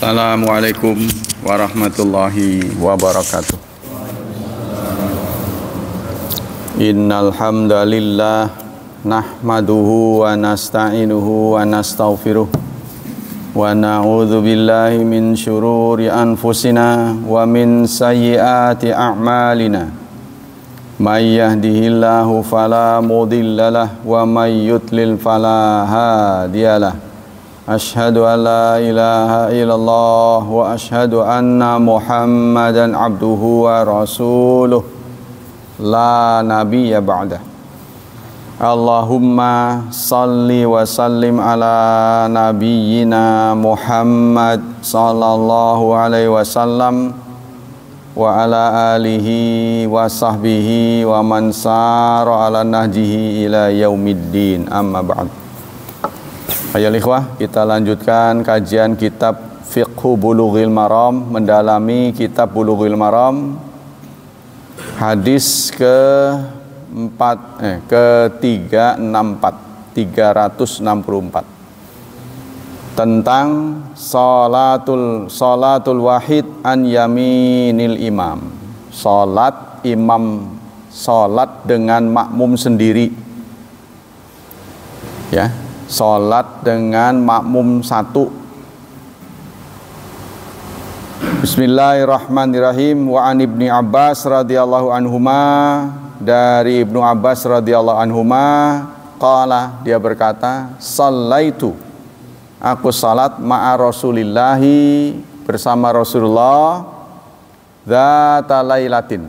Assalamualaikum warahmatullahi wabarakatuh. Innal hamdalillah nahmaduhu wa nasta'inuhu wa nastaghfiruh wa na'udzu billahi min syururi anfusina wa min sayyiati a'malina. May yahdihillahu fala mudhillalah wa may yudlil fala hadiyalah. Asyhadu an la ilaha illallah wa asyhadu anna Muhammadan abduhu wa rasuluh la nabiyya ba'dah. Allahumma salli wa sallim ala nabiyyina Muhammad sallallahu alaihi wasallam wa ala alihi wa sahbihi wa man sara ala nahjihi ila yaumiddin, amma ba'd. Ayo ikhwah, kita lanjutkan kajian kitab Fiqhu Bulughil Maram, mendalami kitab Bulughil Maram, hadis ke-364 tentang salatul wahid an yaminil imam. Salat imam salat dengan makmum sendiri, ya, salat dengan makmum satu. Bismillahirrahmanirrahim. Wa an Ibni Abbas radhiyallahu anhuma, dari Ibnu Abbas radhiyallahu anhuma, qala, dia berkata, sallaitu, aku salat ma'a Rasulillahi, bersama Rasulullah, dzata lailatin,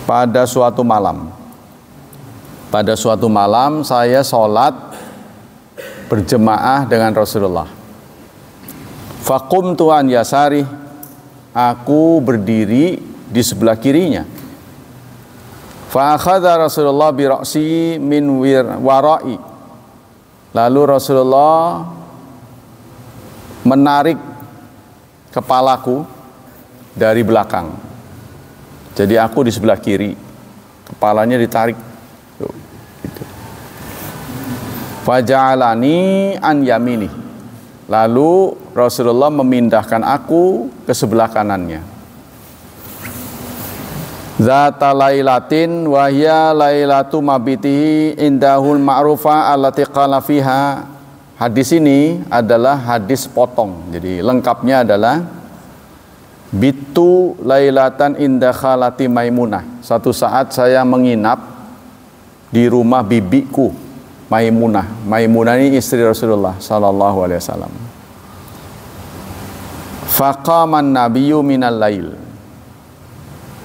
pada suatu malam. Pada suatu malam saya sholat berjemaah dengan Rasulullah. Faqumtu an yasari, aku berdiri di sebelah kirinya. Fa akhadha Rasulullah bi ra'si min wara'i, lalu Rasulullah menarik kepalaku dari belakang. Jadi aku di sebelah kiri, kepalanya ditarik. Faja'alani an yamini, lalu Rasulullah memindahkan aku ke sebelah kanannya. Zata lailatin wa hiya lailatu mabitihi indahul ma'rufa allati qala fiha. Hadis ini adalah hadis potong. Jadi lengkapnya adalah bitu lailatan inda khalati Maimunah. Satu saat saya menginap di rumah bibiku Maimunah. Maimunah ini istri Rasulullah sallallahu alaihi wasallam. Faqaman nabiyyu minal lail.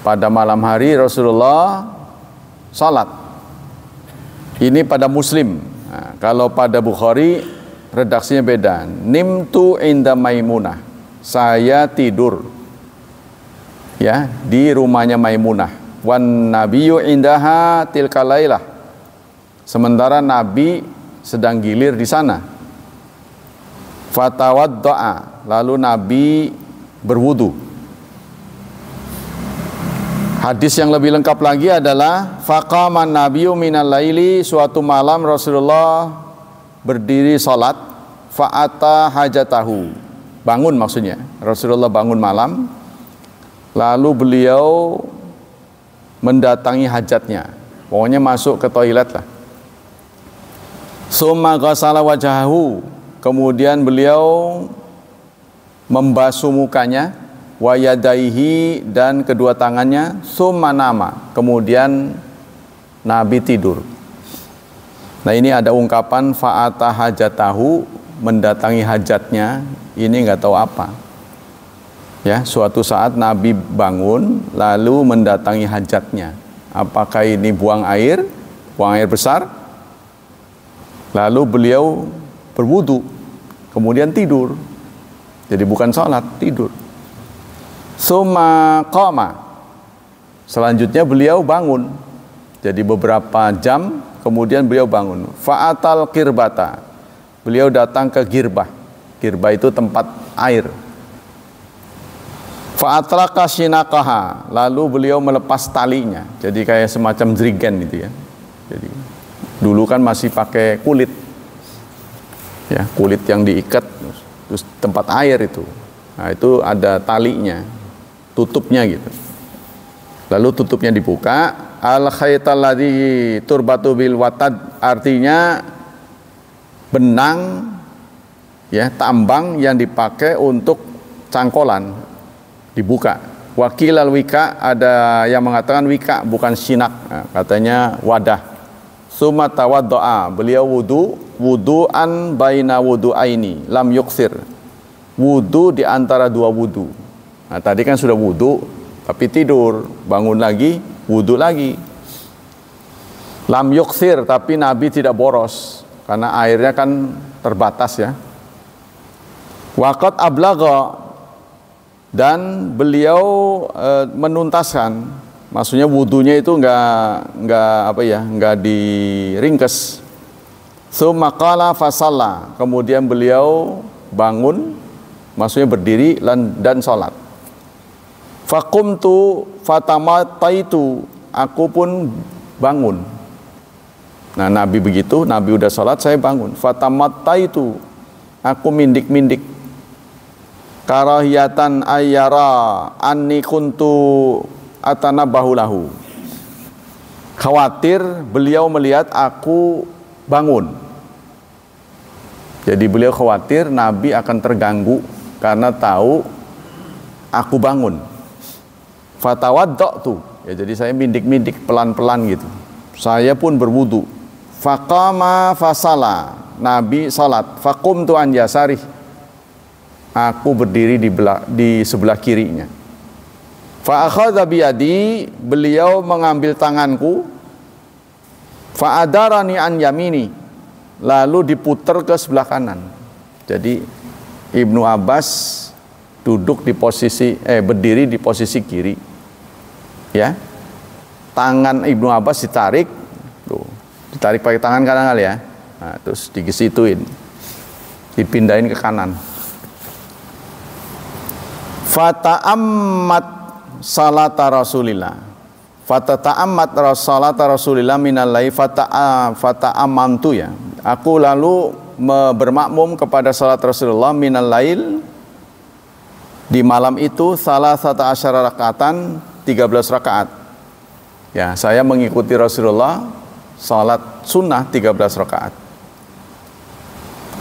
Pada malam hari Rasulullah salat. Ini pada Muslim. Nah, kalau pada Bukhari redaksinya beda. Nimtu inda Maimunah. Saya tidur, ya, di rumahnya Maimunah. Wan nabiyyu indaha tilka lailah. Sementara Nabi sedang gilir di sana. Fatawadda'a, lalu Nabi berwudu. Hadis yang lebih lengkap lagi adalah faqaman nabiyyu minal laili, suatu malam Rasulullah berdiri salat, fa'ata hajatahu, bangun maksudnya. Rasulullah bangun malam, lalu beliau mendatangi hajatnya. Pokoknya masuk ke toilet lah. Summa ghasala wajahahu, kemudian beliau membasuh mukanya, wa yadaihi, dan kedua tangannya, summa nama, kemudian Nabi tidur. Nah, ini ada ungkapan fa'ata hajatahu, mendatangi hajatnya, ini nggak tahu apa. Ya, suatu saat Nabi bangun lalu mendatangi hajatnya. Apakah ini buang air besar? Lalu beliau berwudu, kemudian tidur. Jadi bukan sholat, tidur. Summa qama, selanjutnya beliau bangun. Jadi beberapa jam kemudian beliau bangun. Fa'atal kirbata, beliau datang ke girbah. Girbah itu tempat air. Fa'atraka shinaqaha, lalu beliau melepas talinya. Jadi kayak semacam jerigen gitu ya. Jadi dulu kan masih pakai kulit, Ya, kulit yang diikat, terus tempat air itu. Nah, itu ada talinya, tutupnya gitu. Lalu tutupnya dibuka. Al khaital ladzi turbatu bil watad, artinya benang, ya, tambang yang dipakai untuk cangkolan dibuka. Wakil al wika, ada yang mengatakan wika bukan sinak, nah, katanya wadah. Summa tawaddoa, beliau wudu'an baina wudu'aini lam yuksir, wudu di antara dua wudu. Nah, tadi kan sudah wudu tapi tidur, bangun lagi wudu lagi. Lam yuksir, tapi Nabi tidak boros karena airnya kan terbatas, ya. Waqat ablagha, dan beliau menuntaskan, maksudnya wudunya itu enggak diringkes. Tsumma qala fasalla, kemudian beliau bangun, maksudnya berdiri dan sholat. Faqumtu fatamataitu, aku pun bangun. Nah, Nabi begitu, Nabi udah sholat, saya bangun. Fatamataitu, aku mindik-mindik. Karahiyatan ayyara anni kuntu atanabahu lahu, khawatir beliau melihat aku bangun. Jadi beliau khawatir Nabi akan terganggu karena tahu aku bangun. Fatawaddatu, ya, jadi saya mindik-mindik pelan-pelan gitu. Saya pun berwudu. Faqama fasala, Nabi salat. Faqumtu an yasarih, aku berdiri di sebelah kirinya. Fa akhadha biyadi, beliau mengambil tanganku. Fa adarani an yamini, lalu diputar ke sebelah kanan. Jadi Ibnu Abbas berdiri di posisi kiri, ya. Tangan Ibnu Abbas ditarik, tuh, ditarik pakai tangan kanan kali, ya. Nah, terus digesituin, dipindahin ke kanan. Fata'ammat salata Rasulillah, fata'ammat salata Rasulillah minallai fata'ammantu, ya. Aku lalu bermakmum kepada salat Rasulullah minallail, di malam itu, salah satu asyara rakaatan, 13 rakaat. Ya, saya mengikuti Rasulullah salat sunnah 13 rakaat.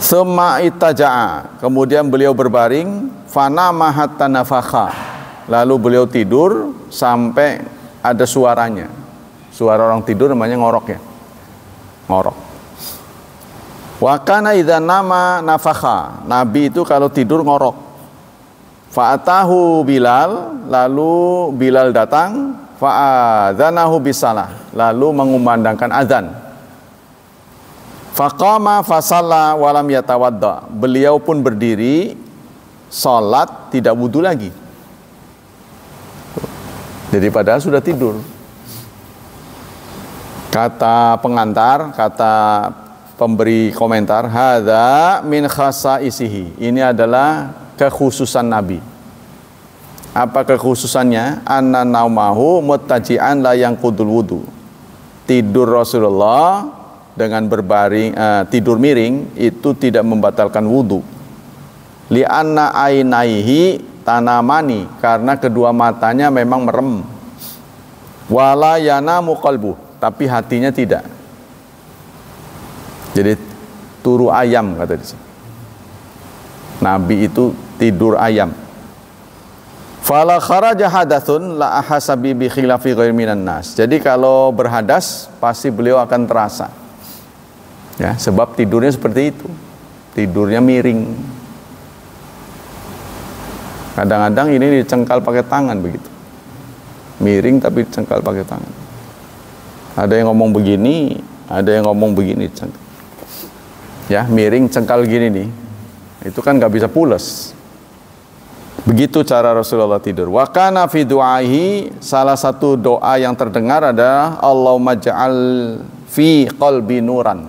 Summa ittaja'a, kemudian beliau berbaring, fanama hatta nafakha, lalu beliau tidur sampai ada suaranya. Suara orang tidur namanya ngorok, ya, ngorok. Wa kana idza nama nafakha, Nabi itu kalau tidur ngorok. Fa'atahu Bilal, lalu Bilal datang, fa'adzanahu bisalah, lalu mengumandangkan azan. Faqama fasalla walam yatawadda, beliau pun berdiri salat tidak wudu lagi. Jadi padahal sudah tidur. Kata pengantar, kata pemberi komentar, hadza min khasaisihi, ini adalah kekhususan Nabi. Apa kekhususannya? Anna naumahu muttaji'an la yanqudul wudu, tidur Rasulullah dengan berbaring, tidur miring itu tidak membatalkan wudu. Li'anna ainaihi tanamani, karena kedua matanya memang merem. Wala yanamu qalbuh, tapi hatinya tidak. Jadi turu ayam, kata di sini. Nabi itu tidur ayam. Fala kharaja hadatsun la ahasabi bi khilafi ghairi minan nas. Jadi kalau berhadas pasti beliau akan terasa. Ya, sebab tidurnya seperti itu. Tidurnya miring. Kadang-kadang ini dicengkal pakai tangan begitu. Miring tapi dicengkal pakai tangan. Ada yang ngomong begini, ada yang ngomong begini, cengkal. Ya, miring cengkal gini nih. Itu kan nggak bisa pules. Begitu cara Rasulullah tidur. Wa kana fi du'aihi, salah satu doa yang terdengar adalah Allahumma ja'al fi qalbi nuran.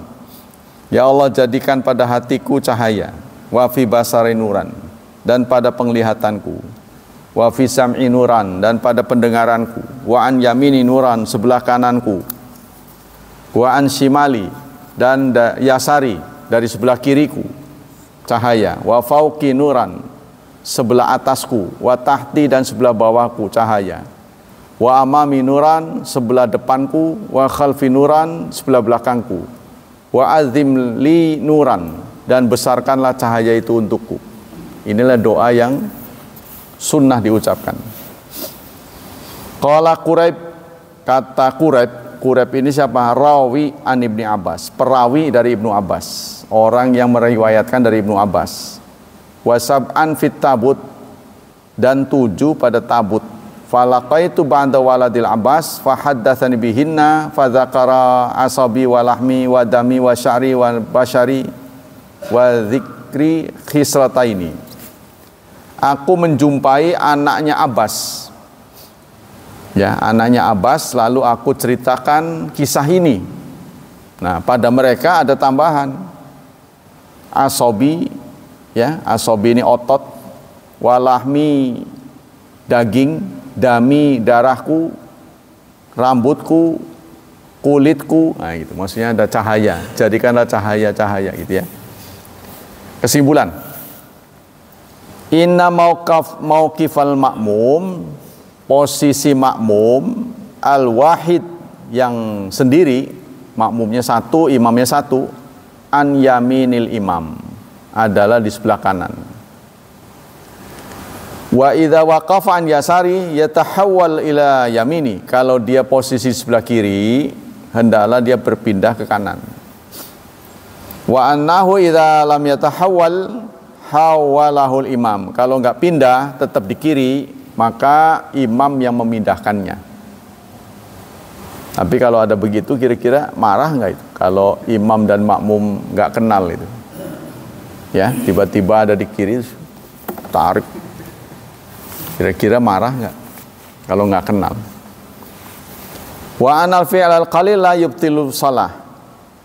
Ya Allah, jadikan pada hatiku cahaya. Wa fi basari nuran, dan pada penglihatanku. Wa fi sam'i nuran, dan pada pendengaranku. Wa an yamini nuran, sebelah kananku. Wa an shimali, dan yasari, dari sebelah kiriku. cahaya, wa fauqi nuran, sebelah atasku, wa tahti dan sebelah bawahku cahaya, wa amami nuran, sebelah depanku, wa khalfi nuran, sebelah belakangku, wa azim li nuran, dan besarkanlah cahaya itu untukku. Inilah doa yang sunnah diucapkan. Qala Quraib, kata Quraib ini siapa? Rawi an Ibni Abbas, perawi dari Ibnu Abbas, orang yang meriwayatkan dari Ibnu Abbas. Wa sab'an fit tabut, dan 7 pada tabut. Falaqaitu ba'da waladil Abbas fahaddatsani bihinna fadzakara asabi wa lahmi wa dami wa sya'ri wa bashari wa dzikri khislataini. Aku menjumpai anaknya Abbas, ya, anaknya Abbas, lalu aku ceritakan kisah ini. Nah, pada mereka ada tambahan asobi, ya, asobi ini otot, walahmi daging, dami darahku, rambutku, kulitku. Nah, gitu. Maksudnya ada cahaya. Jadikanlah cahaya-cahaya gitu ya. Kesimpulan, inna mauqifal makmum, posisi makmum al-wahid yang sendiri, makmumnya satu, imamnya satu, an yaminil imam, adalah di sebelah kanan. Wa idza waqafa an yasari yatahawwal ila yamini, kalau dia posisi sebelah kiri, hendaklah dia berpindah ke kanan. Wa annahu idza lam yatahawwal hawalahul imam, kalau enggak pindah tetap di kiri, maka imam yang memindahkannya. Tapi kalau ada begitu, kira-kira marah enggak itu? Kalau imam dan makmum enggak kenal itu, ya, tiba-tiba ada di kiri, tarik, kira-kira marah enggak kalau enggak kenal? Wa anal fi'lal qalil la yubtilu shalah,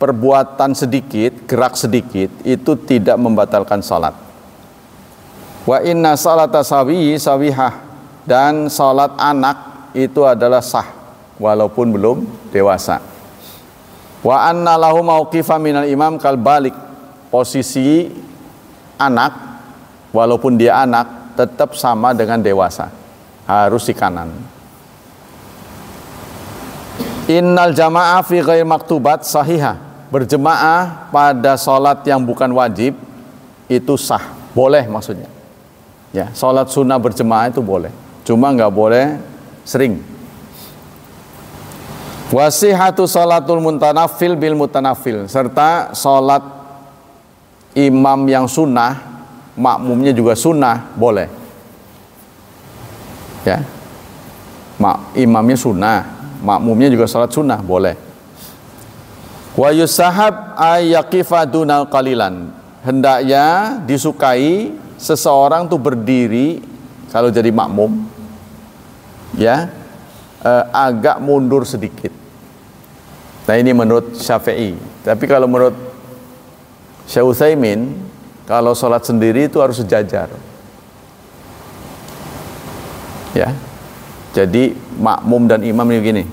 perbuatan sedikit, gerak sedikit itu tidak membatalkan salat. Wa inna salata sawiyi sawihah, dan salat anak itu adalah sah walaupun belum dewasa. Wa anna lahu mauqifa minal imam kal balik, posisi anak walaupun dia anak tetap sama dengan dewasa, harus di kanan. Innal jamaah fi ghairi maktubat sahihah, berjemaah pada salat yang bukan wajib itu sah, boleh maksudnya. Ya, salat sunnah berjemaah itu boleh, cuma nggak boleh sering. Wasihatu salatul mutanafil bil mutanafil, serta salat imam yang sunnah, makmumnya juga sunnah, boleh. Ya, imamnya sunnah, makmumnya juga salat sunnah, boleh. Wa yusahab ayyaqifa dunal qalilan, hendaknya disukai seseorang tuh berdiri kalau jadi makmum, ya, agak mundur sedikit. Nah, ini menurut Syafi'i. Tapi kalau menurut Syekh Utsaimin, kalau sholat sendiri itu harus sejajar, ya. Jadi makmum dan imam ini gini,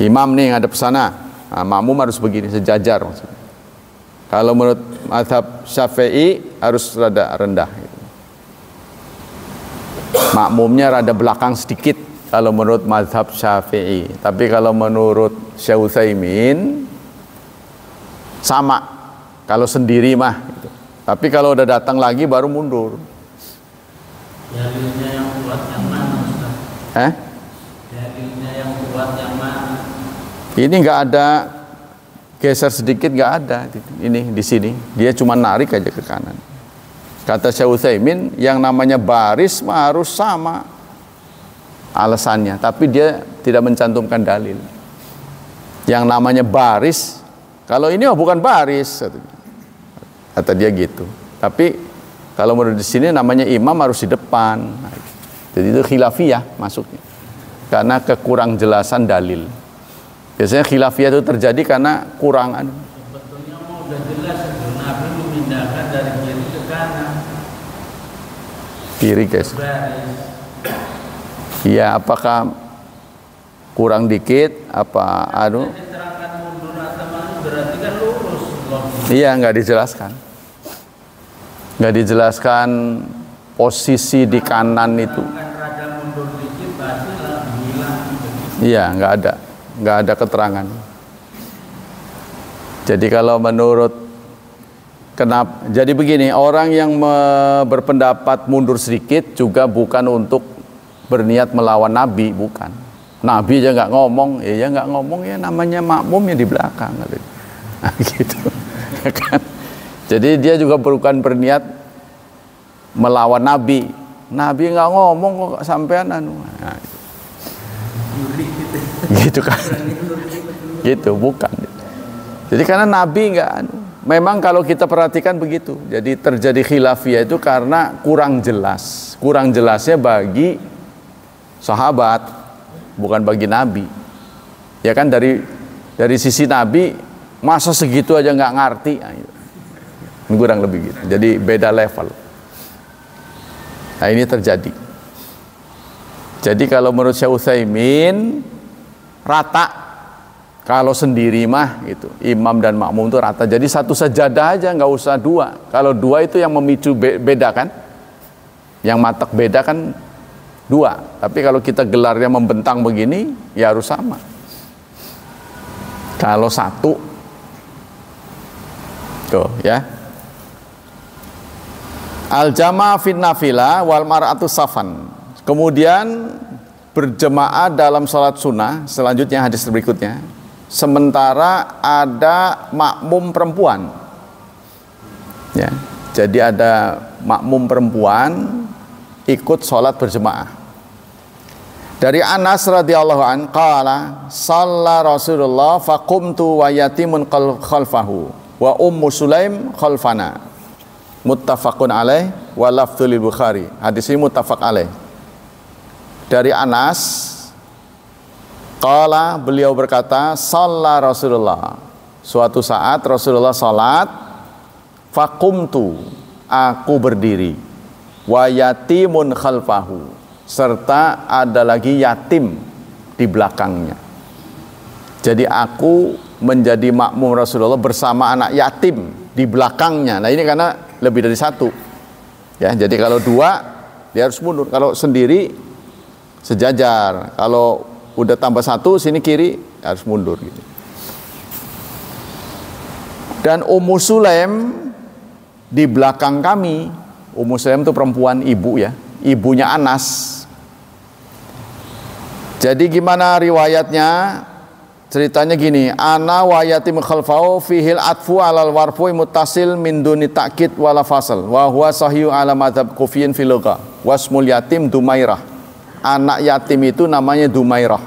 imam nih ngadep sana, nah, makmum harus begini, sejajar maksudnya. Kalau menurut mazhab Syafi'i harus rada rendah gitu. Makmumnya rada belakang sedikit kalau menurut mazhab Syafi'i. Tapi kalau menurut Syekh Utsaimin sama, kalau sendiri mah gitu. Tapi kalau udah datang lagi baru mundur. Dalilnya yang kuat yang mana, Ustaz? Dalilnya yang kuat yang mana? Ini nggak ada geser sedikit, nggak ada. Ini di sini dia cuma narik aja ke kanan. Kata Syekh Utsaimin, yang namanya baris mah harus sama alasannya, tapi dia tidak mencantumkan dalil. Yang namanya baris, kalau ini bukan baris, kata dia gitu. Tapi kalau menurut di sini namanya imam harus di depan. Jadi itu khilafiyah masuknya, karena kekurang jelasan dalil. Biasanya khilafiyah itu terjadi karena kurangan. Sebetulnya mau udah jelas itu, Nabi memindahkan dari kiri ke kanan. Kiri, guys. Iya, apakah kurang dikit? Apa anu? Diterangkan mundur atau maju berarti kan lurus. Iya, nggak dijelaskan. Nggak dijelaskan posisi di kanan itu. Iya, nggak ada keterangan. Jadi kalau menurut jadi begini, orang yang berpendapat mundur sedikit juga bukan untuk berniat melawan Nabi, bukan. Nabi aja nggak ngomong, ya nggak ngomong, ya namanya makmum ya di belakang, nah, gitu. Kan? Jadi dia juga bukan berniat melawan Nabi. Nabi nggak ngomong kok sampean anu. Nah, gitu kan? Gitu bukan. Jadi karena Nabi nggak anu. Memang kalau kita perhatikan begitu. Jadi terjadi khilafiyah itu karena kurang jelas. Kurang jelasnya bagi sahabat, bukan bagi Nabi. Ya kan dari sisi Nabi, masa segitu aja nggak ngerti. Kurang lebih gitu. Jadi beda level. Nah ini terjadi. Jadi kalau menurut Syekh Utsaimin rata. Kalau sendiri mah gitu, imam dan makmum itu rata. Jadi satu sajadah aja, nggak usah dua. Kalau dua itu yang memicu beda kan, yang matak beda kan dua. Tapi kalau kita gelarnya membentang begini, ya harus sama. Kalau satu, tuh ya. Al-jama' fin nafilah wal mar'atu safan. Kemudian berjemaah dalam sholat sunnah. Selanjutnya hadis berikutnya. Sementara ada makmum perempuan, ya, jadi ada makmum perempuan ikut sholat berjemaah. Dari Anas radhiyallahu an qala shalla Rasulullah faqumtu wa yatimun khalfahu wa ummu Sulaim khalfana, muttafaqun alaih wa lafdzul Bukhari. Hadis ini muttafaq alaih. Dari Anas qala, beliau berkata, shalla Rasulullah, suatu saat Rasulullah salat, faqumtu, aku berdiri, wa yatimun khalfahu, serta ada lagi yatim di belakangnya. Jadi aku menjadi makmum Rasulullah bersama anak yatim di belakangnya. Nah ini karena lebih dari satu, ya. Jadi kalau dua dia harus mundur, kalau sendiri sejajar, kalau udah tambah satu sini kiri harus mundur gitu. Dan Ummu Sulaim di belakang kami. Ummu Sulaim itu perempuan, ibu ya, ibunya Anas. Jadi gimana riwayatnya? Ceritanya gini, ana wa yatim khalfau fihil atfu alal warfu muttasil min duni ta'kid wala fasal wa huwa sahih ala madzhab kufiyin fil lugha wasmul yatim Dumairah. Anak yatim itu namanya Dumairah.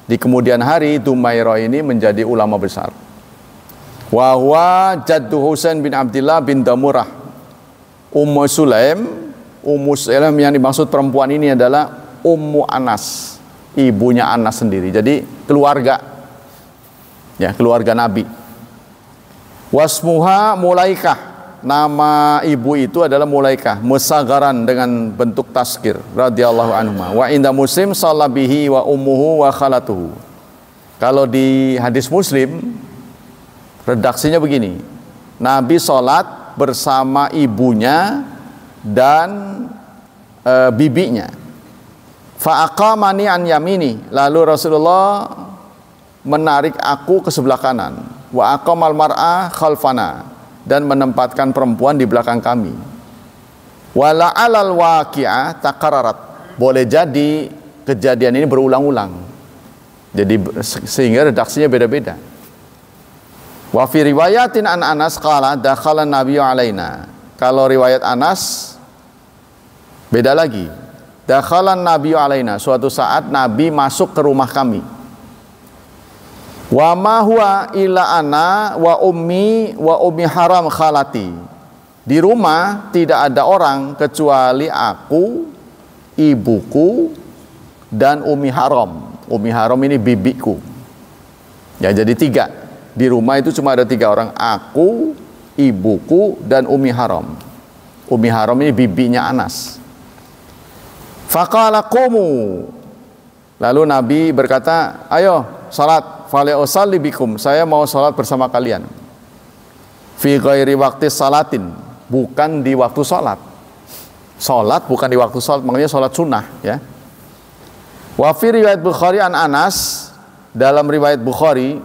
Di kemudian hari Dumairah ini menjadi ulama besar. Wa huwa jaddu Husain bin Abdullah bin Damurah. Ummu Sulaim yang dimaksud perempuan ini adalah Ummu Anas, ibunya Anas sendiri. Jadi keluarga, ya, keluarga Nabi. Wasmuha Mulaikah. Nama ibu itu adalah Mulaikah, musagaran dengan bentuk taskir, radhiyallahu anhu. Wa inda Muslim sallabihi wa ummuhu wa khalatuhu. Kalau di hadis Muslim redaksinya begini, Nabi sholat bersama ibunya dan bibinya. Fa aqamani an yamini, lalu Rasulullah menarik aku ke sebelah kanan. Wa aqamal mar'a khalfana, dan menempatkan perempuan di belakang kami. Wala alal waqi'ah takararat, boleh jadi kejadian ini berulang-ulang. Jadi sehingga redaksinya beda-beda. Wa fi riwayatin an Anas qala dakhala nabiyyu alaina. Kalau riwayat Anas beda lagi. Dakhala nabiyyu alaina, suatu saat Nabi masuk ke rumah kami. Wa ma huwa illa ana wa ummi haram khalati. Di rumah tidak ada orang kecuali aku, ibuku, dan Ummi Haram. Ummi Haram ini bibiku. Ya, jadi tiga. Di rumah itu cuma ada tiga orang, aku, ibuku, dan Ummi Haram. Ummi Haram ini bibinya Anas. Faqala qumu. Lalu Nabi berkata, ayo salat. Fale usalli bikum, saya mau salat bersama kalian. fi ghairi waqti salatin, bukan di waktu salat. Salat bukan di waktu salat, makanya salat sunnah ya. Wa fi riwayat Bukhari an Anas, dalam riwayat Bukhari,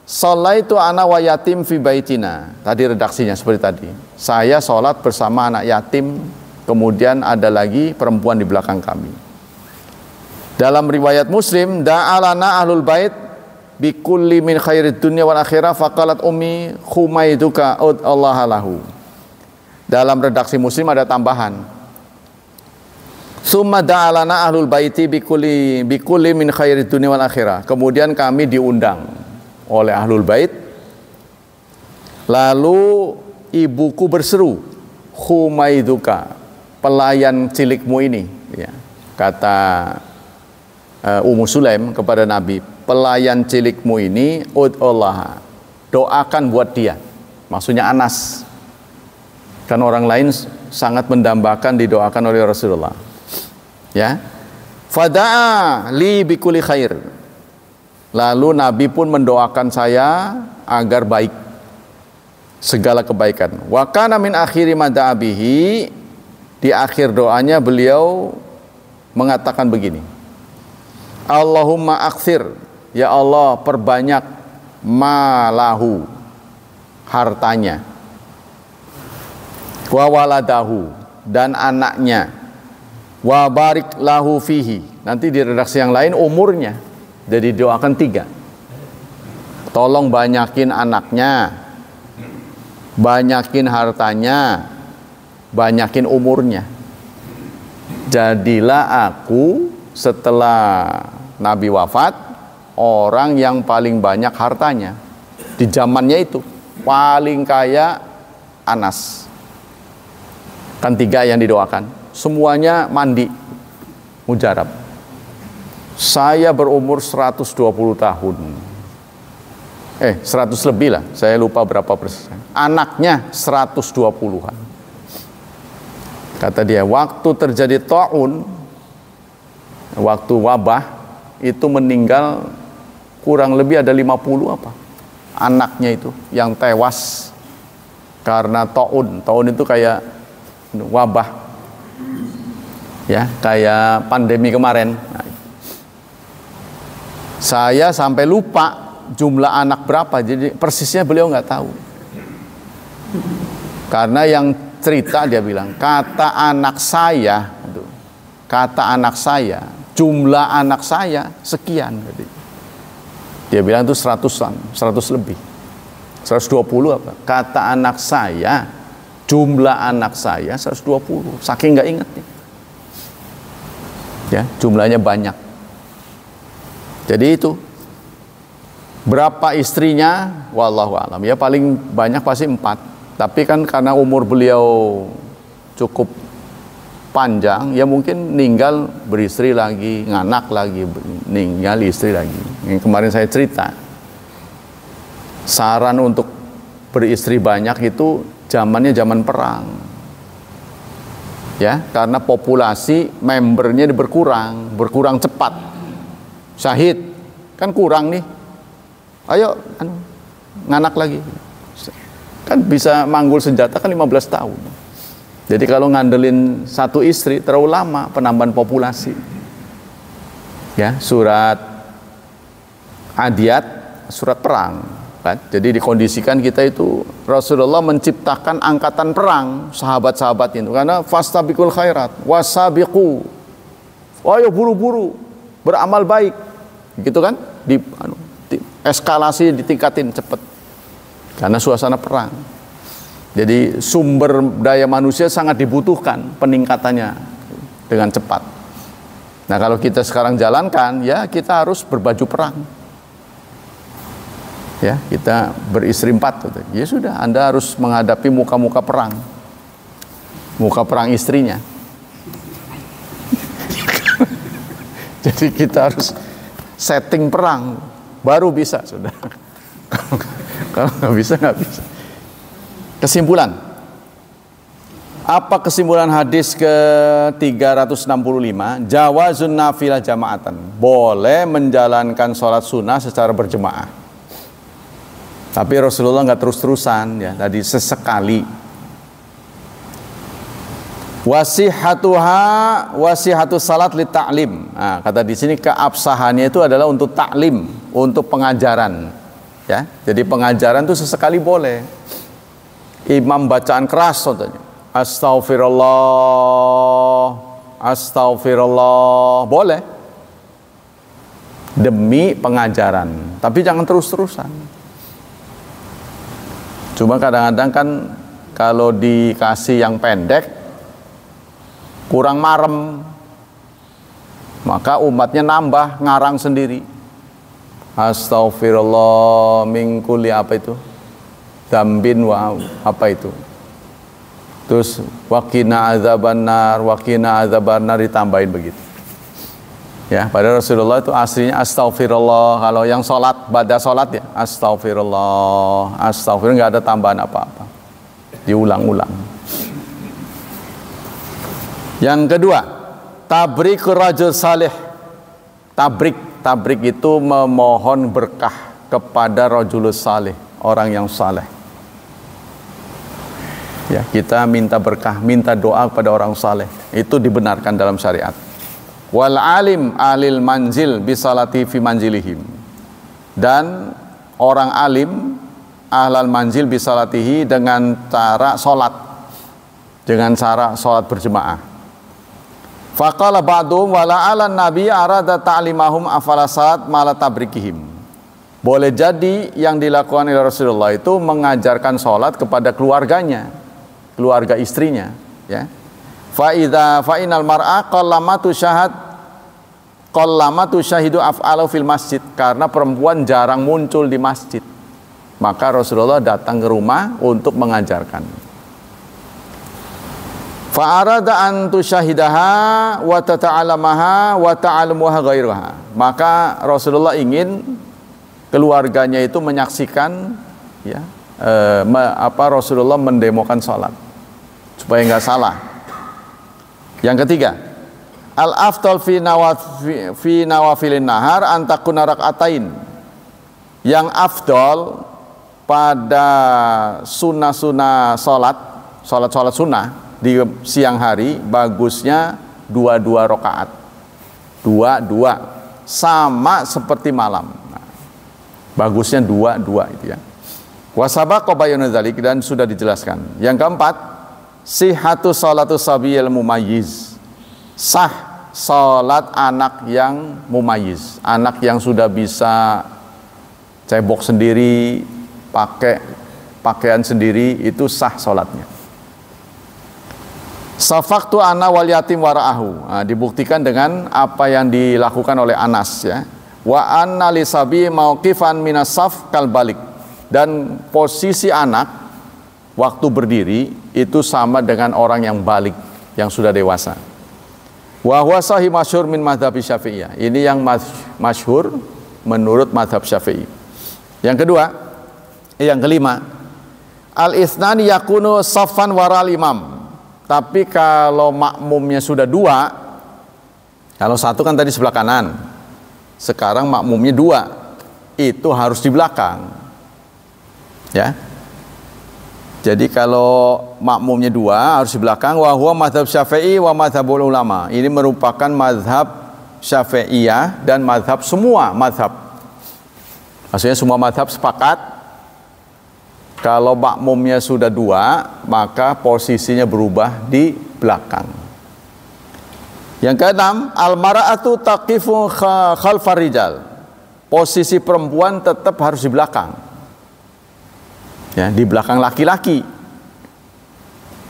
sholaitu ana wa yatim fi baitina. Tadi redaksinya seperti tadi. Saya salat bersama anak yatim, kemudian ada lagi perempuan di belakang kami. Dalam riwayat Muslim, da'alana ahlul bait bikulli min khairid dunya wal akhirah faqalat ummi khumaiduka ud Allah lahu. Dalam redaksi Muslim ada tambahan, summa da'alana ahlul baiti bikulli min khairid dunya wal akhirah. Kemudian kami diundang oleh ahlul bait, lalu ibuku berseru, khumaiduka, pelayan cilikmu ini ya. Kata Ummu Sulaim kepada Nabi, pelayan cilikmu ini ud'ullah, doakan buat dia. Maksudnya Anas, kan orang lain sangat mendambakan didoakan oleh Rasulullah ya. Fada'a li bikulli khair, lalu Nabi pun mendoakan saya agar baik, segala kebaikan. Wa kana min akhiri ma da'a bihi, di akhir doanya beliau mengatakan begini, Allahumma akthir, ya Allah perbanyak malahu, hartanya, wa waladahu, dan anaknya, wa barik lahu fihi. Nanti di redaksi yang lain umurnya, jadi doakan 3. Tolong banyakin anaknya, banyakin hartanya, banyakin umurnya. Jadilah aku setelah Nabi wafat orang yang paling banyak hartanya. Di zamannya itu paling kaya Anas. Kan 3 yang didoakan, semuanya mandi mujarab. Saya berumur 120 tahun. 100 lebih lah, saya lupa berapa persen. Anaknya 120-an. Kata dia, waktu terjadi ta'un, waktu wabah itu meninggal kurang lebih ada 50 apa anaknya itu yang tewas karena ta'un. Ta'un itu kayak wabah ya, kayak pandemi kemarin. Saya sampai lupa jumlah anak berapa, jadi persisnya beliau nggak tahu. Karena yang cerita dia bilang, kata anak saya, jumlah anak saya sekian. Dia bilang itu 100-an, 100 lebih, 120 apa. Kata anak saya, jumlah anak saya 120, saking nggak inget nih. Ya, jumlahnya banyak. Jadi itu. Berapa istrinya? Wallahu a'lam. Ya paling banyak pasti 4. Tapi kan karena umur beliau cukup panjang, ya mungkin ninggal beristri lagi, nganak lagi, ninggal istri lagi. Yang kemarin saya cerita, saran untuk beristri banyak itu zamannya zaman perang. Ya, karena populasi membernya berkurang cepat. Syahid kan kurang nih. Ayo nganak lagi. Kan bisa manggul senjata kan 15 tahun. Jadi kalau ngandelin satu istri terlalu lama penambahan populasi. Ya, surat Adiyat, surat perang kan. Jadi dikondisikan kita itu Rasulullah menciptakan angkatan perang sahabat-sahabat itu karena fastabiqul khairat wasabiqu. Ayo buru-buru beramal baik. Gitu kan? Eskalasi ditingkatin cepat. Karena suasana perang. Jadi sumber daya manusia sangat dibutuhkan peningkatannya dengan cepat. Nah kalau kita sekarang jalankan, ya kita harus berbaju perang. Ya, kita beristri 4. Ya sudah, Anda harus menghadapi muka-muka perang. Muka perang istrinya. Jadi kita harus setting perang, baru bisa sudah. Kalau nggak bisa, nggak bisa. Kesimpulan. Apa kesimpulan hadis ke-365? Jawazun nafilah jama'atan. Boleh menjalankan sholat sunnah secara berjemaah. Tapi Rasulullah nggak terus-terusan ya, tadi sesekali. Wasihatu salat li ta'lim. Nah, kata di sini keabsahannya itu adalah untuk taklim, untuk pengajaran. Ya, jadi pengajaran itu sesekali boleh. Imam bacaan keras contohnya. Astagfirullah, boleh. Demi pengajaran, tapi jangan terus-terusan. Cuma kadang-kadang kan kalau dikasih yang pendek kurang marem, maka umatnya nambah ngarang sendiri. Astagfirullah min kulli apa itu? Dambin wa apa itu? Terus waqina adzabannar ditambahin begitu. Ya, pada Rasulullah itu aslinya astagfirullah. Kalau yang sholat, pada sholat ya astagfirullah, nggak ada tambahan apa-apa, diulang-ulang. Yang kedua, tabrik rajul salih. Tabrik itu memohon berkah kepada rajulus salih, orang yang saleh. Ya, kita minta berkah, minta doa kepada orang saleh, itu dibenarkan dalam syariat. Wal alim alil manzil bisalati fi manzilihim. Dan orang alim ahlal manzil bisalatihi dengan cara sholat berjemaah. Faqala ba'dhum wala 'alan nabi arada ta'limahum afala salat mala tabrikihim. Boleh jadi yang dilakukan oleh Rasulullah itu mengajarkan sholat kepada keluarganya, keluarga istrinya, ya. Fa inal mar'a qallamatu syahidu af'alu fil masjid, karena perempuan jarang muncul di masjid. Maka Rasulullah datang ke rumah untuk mengajarkan. Fa'arada an tusyahidaha wa tata'alamaha wa ta'alumuha ghairaha. Maka Rasulullah ingin keluarganya itu menyaksikan, ya, Rasulullah mendemokan sholat supaya nggak salah. Yang ketiga, al-afdal fi nawafilin nahar an takuna rak'atain. Yang afdal pada sunnah-sunnah sholat sunnah di siang hari bagusnya 2 rakaat. 2 sama seperti malam. Nah, bagusnya 2 itu ya. Wasabaqa bayanu dzalik, dan sudah dijelaskan. Yang keempat, sihhatu sholatu sabiyil mumayyiz. Sah salat anak yang mumayyiz, anak yang sudah bisa cebok sendiri, pakai pakaian sendiri, itu sah salatnya. Safaktu ana wal yatim wara'ahu. Nah, dibuktikan dengan apa yang dilakukan oleh Anas, ya. Wa anna lisabi mauqifan minas saf kal balik. Dan posisi anak waktu berdiri itu sama dengan orang yang balik, yang sudah dewasa. Wa huwa sahih masyhur min madzhab Syafi'iyah. Ini yang masyhur menurut mazhab Syafi'i. Yang kelima, al-itsnani yakunu saffan waral imam. Tapi kalau makmumnya sudah 2, kalau 1 kan tadi sebelah kanan, sekarang makmumnya 2, itu harus di belakang, ya. Jadi kalau makmumnya 2 harus di belakang. Wa huwa mazhab Syafi'i wa mazhabul ulama. Ini merupakan mazhab Syafi'iyah dan mazhab semua mazhab. Maksudnya semua mazhab sepakat kalau makmumnya sudah 2, maka posisinya berubah di belakang. Yang keenam, al-mar'atu taqifu khalfar rijal. Posisi perempuan tetap harus di belakang. Ya, di belakang laki-laki.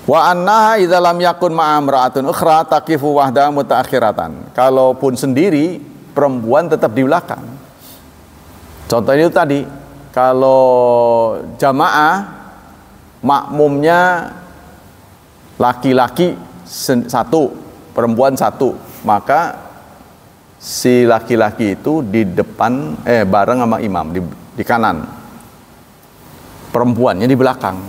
Wa annaha idza lam yakun ma'a imra'atun ukhra taqifu wahdaha mutaakhiratan. Kalaupun sendiri, perempuan tetap di belakang. Contohnya itu tadi, kalau jamaah makmumnya laki-laki 1, perempuan 1, maka si laki-laki itu di depan bareng sama imam di kanan, perempuannya di belakang.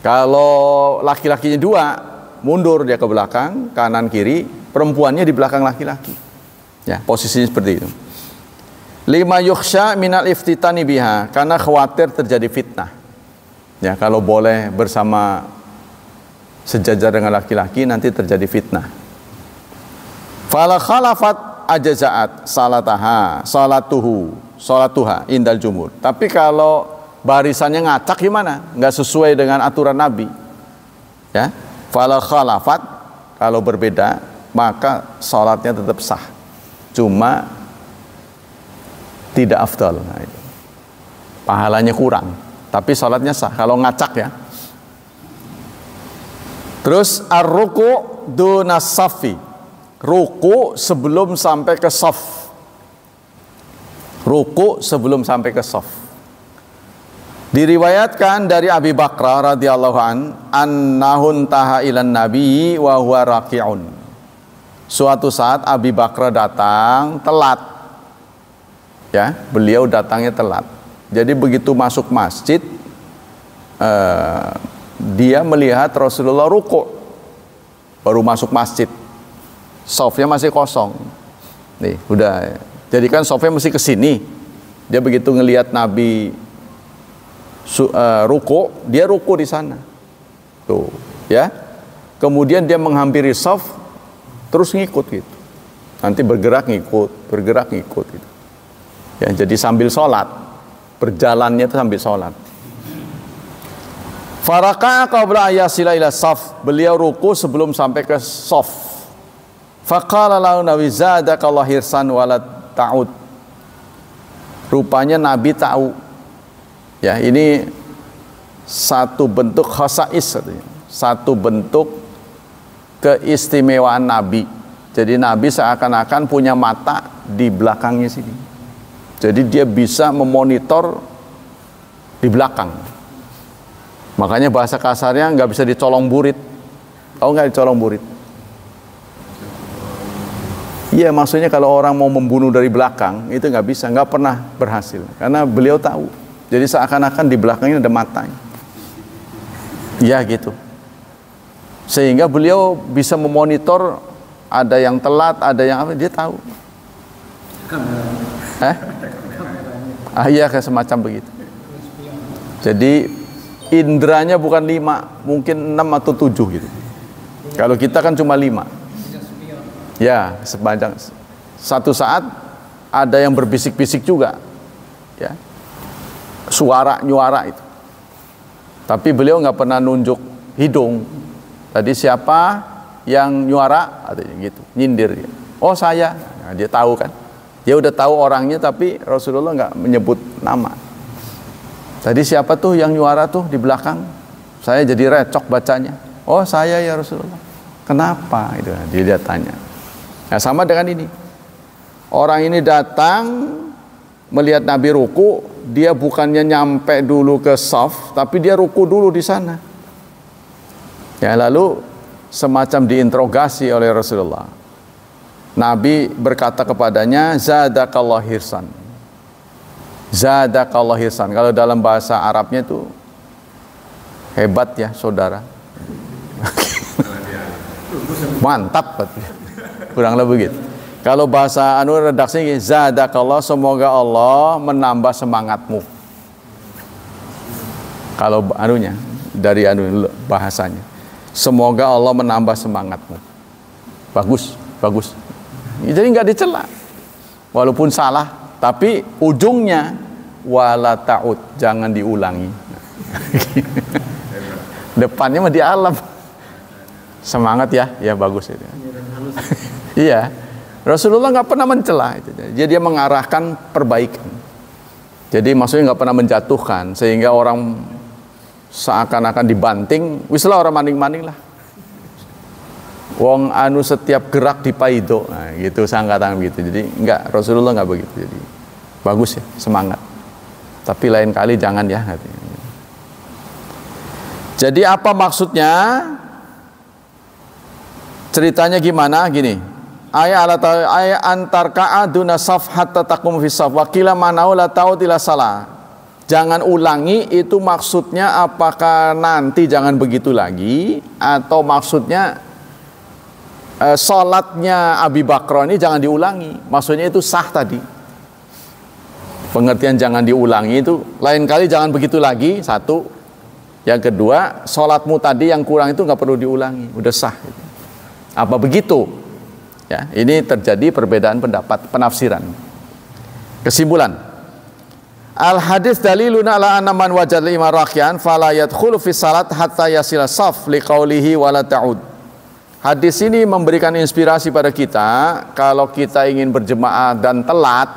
Kalau laki-lakinya 2, mundur dia ke belakang, kanan kiri, perempuannya di belakang laki-laki. Ya, posisinya seperti itu. Lima yukhsha minal iftitani biha, karena khawatir terjadi fitnah. Ya, kalau boleh bersama sejajar dengan laki-laki nanti terjadi fitnah. Fala khalafat ajazaat salatuha indal jumhur. Tapi kalau barisannya ngacak gimana? Enggak sesuai dengan aturan Nabi. Ya, fala khalafat, kalau berbeda maka salatnya tetap sah. Cuma tidak afdal. Nah, itu. Pahalanya kurang, tapi salatnya sah kalau ngacak ya. Terus ar-ruku' duna safi. Ruku sebelum sampai ke saf. Ruku sebelum sampai ke saf. Diriwayatkan dari Abi Bakrah radhiyallahu annahu taha ilan nabi wa huwa raqi'un. Suatu saat Abi Bakrah datang telat. Ya, beliau datangnya telat. Jadi begitu masuk masjid, dia melihat Rasulullah ruku'. Baru masuk masjid, shafnya masih kosong. Nih, udah. Jadi kan shafnya mesti ke sini. Dia begitu ngelihat Nabi ruku', dia ruku' di sana. Tuh, ya. Kemudian dia menghampiri shaf, terus ngikut gitu. Nanti bergerak ngikut gitu. Ya, jadi sambil sholat, berjalannya itu sambil sholat. Faraka qabla ayasila ila saf, beliau ruku sebelum sampai ke saf. Faqala lahu nabi zadakallahu hirsan wala ta'ud. Rupanya Nabi tahu. Ya, ini satu bentuk khasais, satu bentuk keistimewaan Nabi. Jadi Nabi seakan-akan punya mata di belakangnya sini. Jadi dia bisa memonitor di belakang. Makanya bahasa kasarnya nggak bisa dicolong burit. Tahu nggak dicolong burit? Iya, maksudnya kalau orang mau membunuh dari belakang itu nggak bisa, nggak pernah berhasil. Karena beliau tahu. Jadi seakan-akan di belakangnya ada matanya. Ya gitu. Sehingga beliau bisa memonitor, ada yang telat, ada yang apa, dia tahu. Iya, kayak semacam begitu. Jadi indranya bukan 5, mungkin 6 atau 7 gitu. Kalau kita kan cuma 5. Ya, sepanjang satu saat ada yang berbisik-bisik juga. Ya. Suara nyuara itu. Tapi beliau nggak pernah nunjuk hidung. Tadi siapa yang nyuara? Katanya gitu, nyindir. Oh, saya. Nah, dia tahu kan. Dia udah tahu orangnya, tapi Rasulullah nggak menyebut nama. Tadi siapa tuh yang nyuara tuh di belakang? Saya jadi recok bacanya. Oh, saya ya Rasulullah. Kenapa? Itu dia tanya. Nah, sama dengan ini. Orang ini datang melihat Nabi ruku, dia bukannya nyampe dulu ke saf, tapi dia ruku dulu di sana. Ya, lalu semacam diinterogasi oleh Rasulullah. Nabi berkata kepadanya, zadakallahu hirsan. Zadakallahu hirsan. Kalau dalam bahasa Arabnya itu hebat ya, saudara. Mantap. Kurang lebih begitu. Kalau bahasa redaksinya, zadakallah, semoga Allah menambah semangatmu. Kalau dari bahasanya, semoga Allah menambah semangatmu. Bagus. Jadi nggak dicela, walaupun salah, tapi ujungnya wala ta'ud, jangan diulangi. Depannya mah di alam. Semangat ya, ya bagus itu. Iya, Rasulullah nggak pernah mencela itu. Jadi dia mengarahkan perbaikan. Jadi maksudnya nggak pernah menjatuhkan sehingga orang seakan-akan dibanting. Wislah orang maning-maning lah. Wong anu setiap gerak dipaido, nah, gitu sangkatan gitu. Jadi enggak, Rasulullah enggak begitu. Jadi bagus ya, semangat. Tapi lain kali jangan ya. Jadi apa maksudnya? Ceritanya gimana? Gini. Ayat antar ka'aduna saf hatta takum fi saf wa qila manau la ta'udila salah. Jangan ulangi itu maksudnya apakah nanti jangan begitu lagi, atau maksudnya salatnya Abi Bakrah ini jangan diulangi, maksudnya itu sah tadi. Pengertian jangan diulangi itu lain kali jangan begitu lagi, satu. Yang kedua, sholatmu tadi yang kurang itu nggak perlu diulangi, udah sah. Apa begitu? Ya, ini terjadi perbedaan pendapat, penafsiran. Kesimpulan, al hadis dalilun ala anna man wajad lima rakyan fala yadkhulu fi salat hatta yasila saf liqaulihi wala ta'ud. Hadis ini memberikan inspirasi pada kita kalau kita ingin berjemaah dan telat,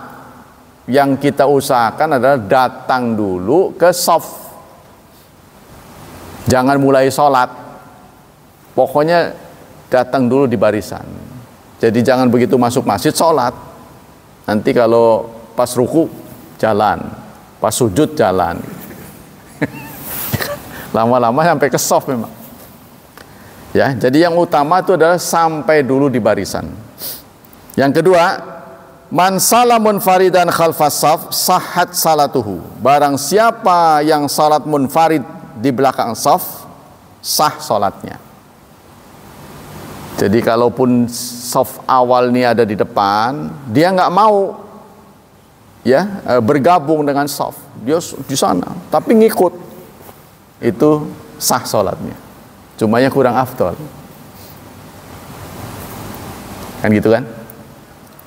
yang kita usahakan adalah datang dulu ke saf. Jangan mulai sholat, pokoknya datang dulu di barisan. Jadi jangan begitu masuk masjid sholat, nanti kalau pas ruku jalan, pas sujud jalan, lama-lama sampai ke saf memang. Ya, jadi yang utama itu adalah sampai dulu di barisan. Yang kedua, man salamun faridan khalfas saf sahhat salatuhu. Barang siapa yang salat munfarid di belakang saf, sah salatnya. Jadi kalaupun saf awal ini ada di depan, dia nggak mau ya bergabung dengan saf, dia di sana tapi ngikut, itu sah salatnya. Cumanya kurang afdol. Kan gitu kan?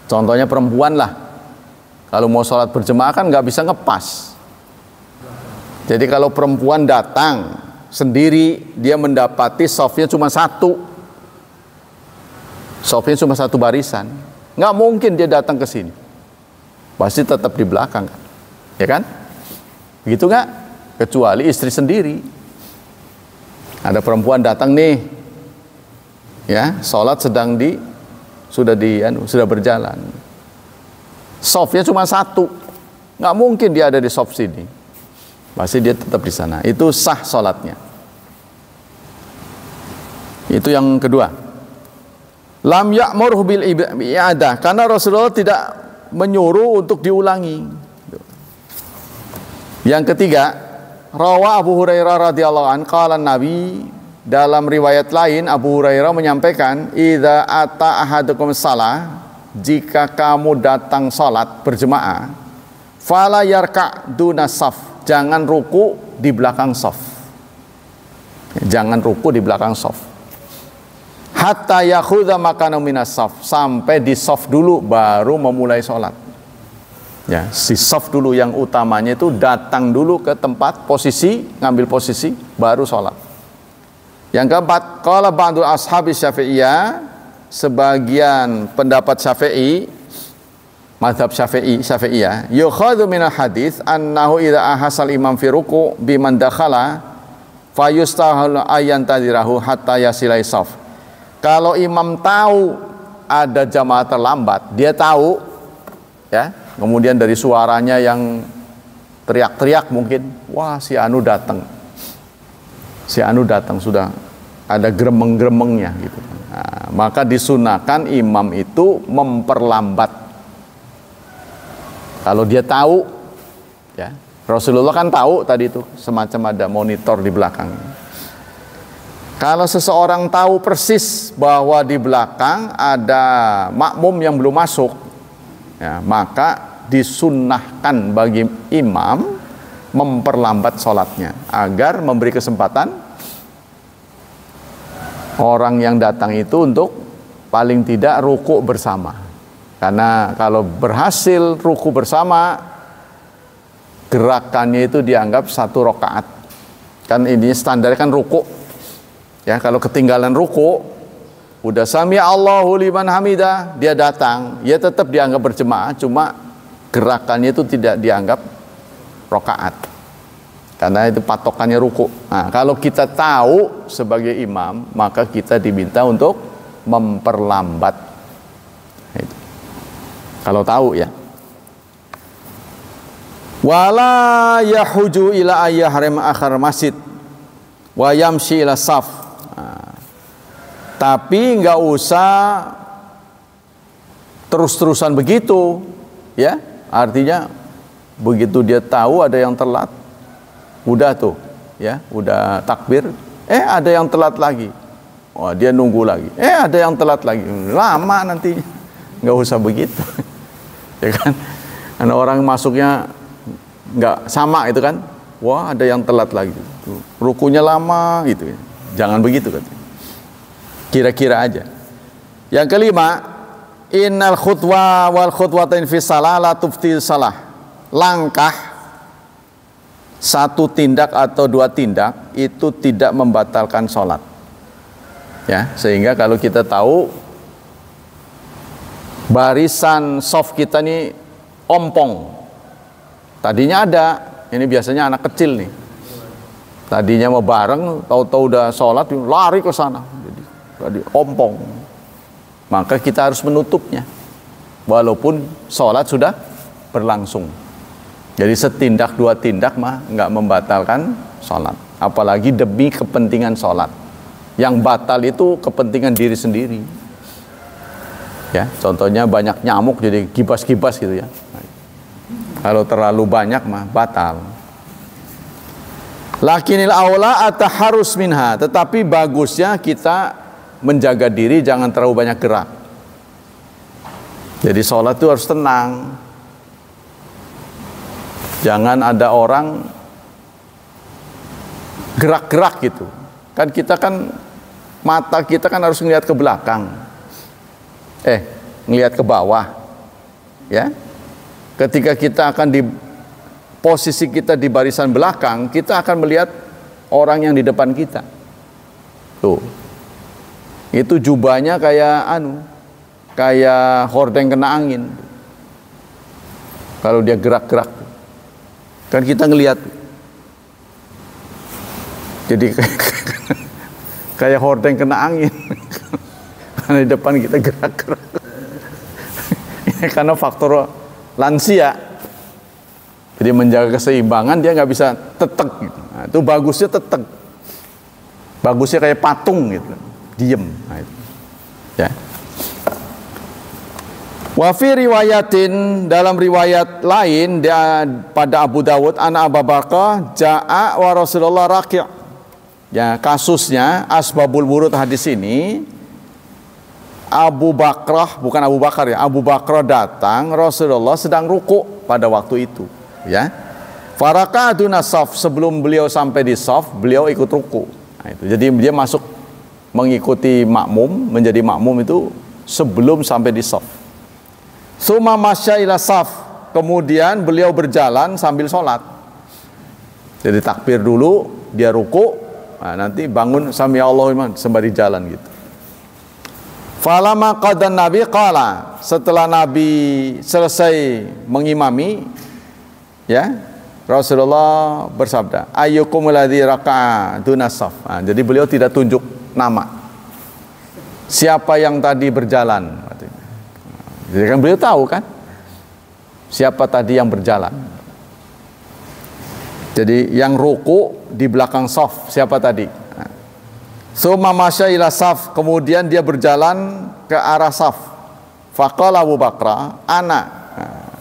Contohnya perempuan lah, kalau mau sholat berjemaah kan nggak bisa ngepas. Jadi kalau perempuan datang sendiri, dia mendapati safnya cuma satu, safnya cuma satu barisan, nggak mungkin dia datang ke sini, pasti tetap di belakang, kan? Ya kan? Begitu nggak? Kecuali istri sendiri. Ada perempuan datang nih, ya, sholat sudah berjalan, safnya cuma satu, nggak mungkin dia ada di saf sini, pasti dia tetap di sana. Itu sah sholatnya. Itu yang kedua. Lam ya'murhu bil i'adah, karena Rasulullah tidak menyuruh untuk diulangi. Yang ketiga, rawa Abu Hurairah radhiyallahu anhu qala Nabi, dalam riwayat lain Abu Hurairah menyampaikan, idza ata ahadukum shalah, jika kamu datang salat berjemaah, fala yarka duna saf, jangan ruku di belakang saf. Jangan ruku di belakang saf. Hatta yakhudha makana minas saf, sampai di saf dulu baru memulai salat. Ya, si saf dulu yang utamanya itu datang dulu ke tempat posisi, ngambil posisi baru salat. Yang keempat, qala ba'du ashabi Syafi'iyah, sebagian pendapat Syafi'i, mazhab Syafi'iyah, yukhadhu minal hadits annahu idza ahasal imam fi ruku' biman dakhala fayustahil ayantadirahu hatta yasilai saf. Kalau imam tahu ada jamaah terlambat, dia tahu, ya, kemudian dari suaranya yang teriak-teriak mungkin, wah si Anu datang, sudah ada gremeng-gremengnya gitu. Nah, maka disunahkan imam itu memperlambat. Kalau dia tahu, ya, Rasulullah kan tahu tadi itu, semacam ada monitor di belakang. Kalau seseorang tahu persis bahwa di belakang ada makmum yang belum masuk, ya, maka disunnahkan bagi imam memperlambat sholatnya agar memberi kesempatan orang yang datang itu untuk paling tidak ruku bersama. Karena kalau berhasil ruku bersama, gerakannya itu dianggap satu rakaat. Kan ini standar kan ruku. Ya, kalau ketinggalan ruku, udah sami Allahu liman hamidah, dia datang, ya tetap dianggap berjemaah, cuma gerakannya itu tidak dianggap rakaat. Karena itu patokannya ruku. Nah, kalau kita tahu sebagai imam, maka kita diminta untuk memperlambat. Itu. Kalau tahu, ya. Wala yahuju ila ayyahrim akhar masjid wa yamshi ila saf. Nah, tapi nggak usah terus-terusan begitu, ya. Artinya begitu dia tahu ada yang telat, udah tuh, ya, udah takbir, ada yang telat lagi, oh dia nunggu lagi, ada yang telat lagi, lama nanti, nggak usah begitu, ya kan? Karena orang masuknya nggak sama itu kan, wah ada yang telat lagi, rukunya lama gitu ya. Jangan begitu kan. Kira-kira aja. Yang kelima, innal khutwa wal khutwatain fi shalah la tufti shalah. Langkah satu tindak atau dua tindak itu tidak membatalkan sholat. Ya, sehingga kalau kita tahu barisan soft kita nih ompong. Tadinya ada, ini biasanya anak kecil nih. Tadinya mau bareng, tahu-tahu udah sholat, lari ke sana. Jadi ompong. Maka kita harus menutupnya. Walaupun sholat sudah berlangsung. Jadi setindak dua tindak mah nggak membatalkan sholat. Apalagi demi kepentingan sholat. Yang batal itu kepentingan diri sendiri. Ya, contohnya banyak nyamuk jadi kibas-kibas gitu ya. Kalau terlalu banyak mah batal. Lakinil aula ataharus minha, tetapi bagusnya kita menjaga diri jangan terlalu banyak gerak. Jadi sholat itu harus tenang. Jangan ada orang gerak-gerak gitu. Kan kita kan mata kita kan harus ngelihat ke belakang. Ngelihat ke bawah. Ya. Ketika kita akan di posisi kita di barisan belakang, kita akan melihat orang yang di depan kita. Tuh. Itu jubahnya kayak hordeng kena angin. Kalau dia gerak-gerak, kan kita ngelihat. Jadi kayak hordeng kena angin. Karena di depan kita gerak-gerak. Ini karena faktor lansia. Jadi menjaga keseimbangan dia nggak bisa tetek gitu. Nah, itu bagusnya tetek. Bagusnya kayak patung gitu. Diem. Nah, itu. Ya. Wa fi riwayatin, dalam riwayat lain dia, pada Abu Dawud, ana Abu Bakar jaa wa Rasulullah raqi'. Ya, kasusnya asbabul wurud hadis ini, Abu Bakrah, bukan Abu Bakar ya, Abu Bakrah datang, Rasulullah sedang ruku pada waktu itu, ya. Faraka'aduna shaf, sebelum beliau sampai di shaf, beliau ikut ruku. Nah, itu. Jadi dia masuk mengikuti makmum, menjadi makmum itu sebelum sampai di shaf. Suma masya ila shaf, kemudian beliau berjalan sambil sholat. Jadi takbir dulu, dia ruku, nah, nanti bangun sami Allahu liman sembari jalan gitu. Falama qadan Nabi qala, setelah Nabi selesai mengimami, ya, Rasulullah bersabda, ayyukum alladzi raka'a dunas shaf. Nah, jadi beliau tidak tunjuk nama. Siapa yang tadi berjalan? Jadi kan beliau tahu kan siapa tadi yang berjalan. Jadi yang ruku di belakang shaf siapa tadi? Summa masya ila shaf, kemudian dia berjalan ke arah shaf. Faqala Abu Bakar, ana.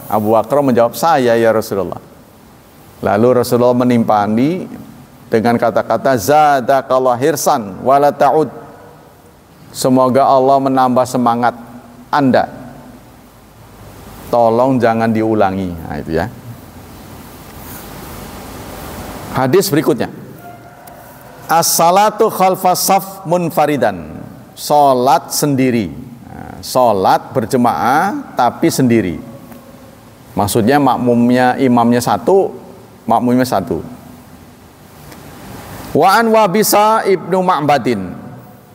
Abu Bakar menjawab, saya ya Rasulullah. Lalu Rasulullah menimpani dengan kata-kata zadakallahu hirsan wala ta'ud. Semoga Allah menambah semangat Anda. Tolong jangan diulangi. Nah, itu ya. Hadis berikutnya. As-salatu khalfas shaf munfaridan. Salat sendiri. Nah, salat berjemaah tapi sendiri. Maksudnya makmumnya, imamnya satu, makmumnya satu. Wa an Wabisa ibnu Ma'badin,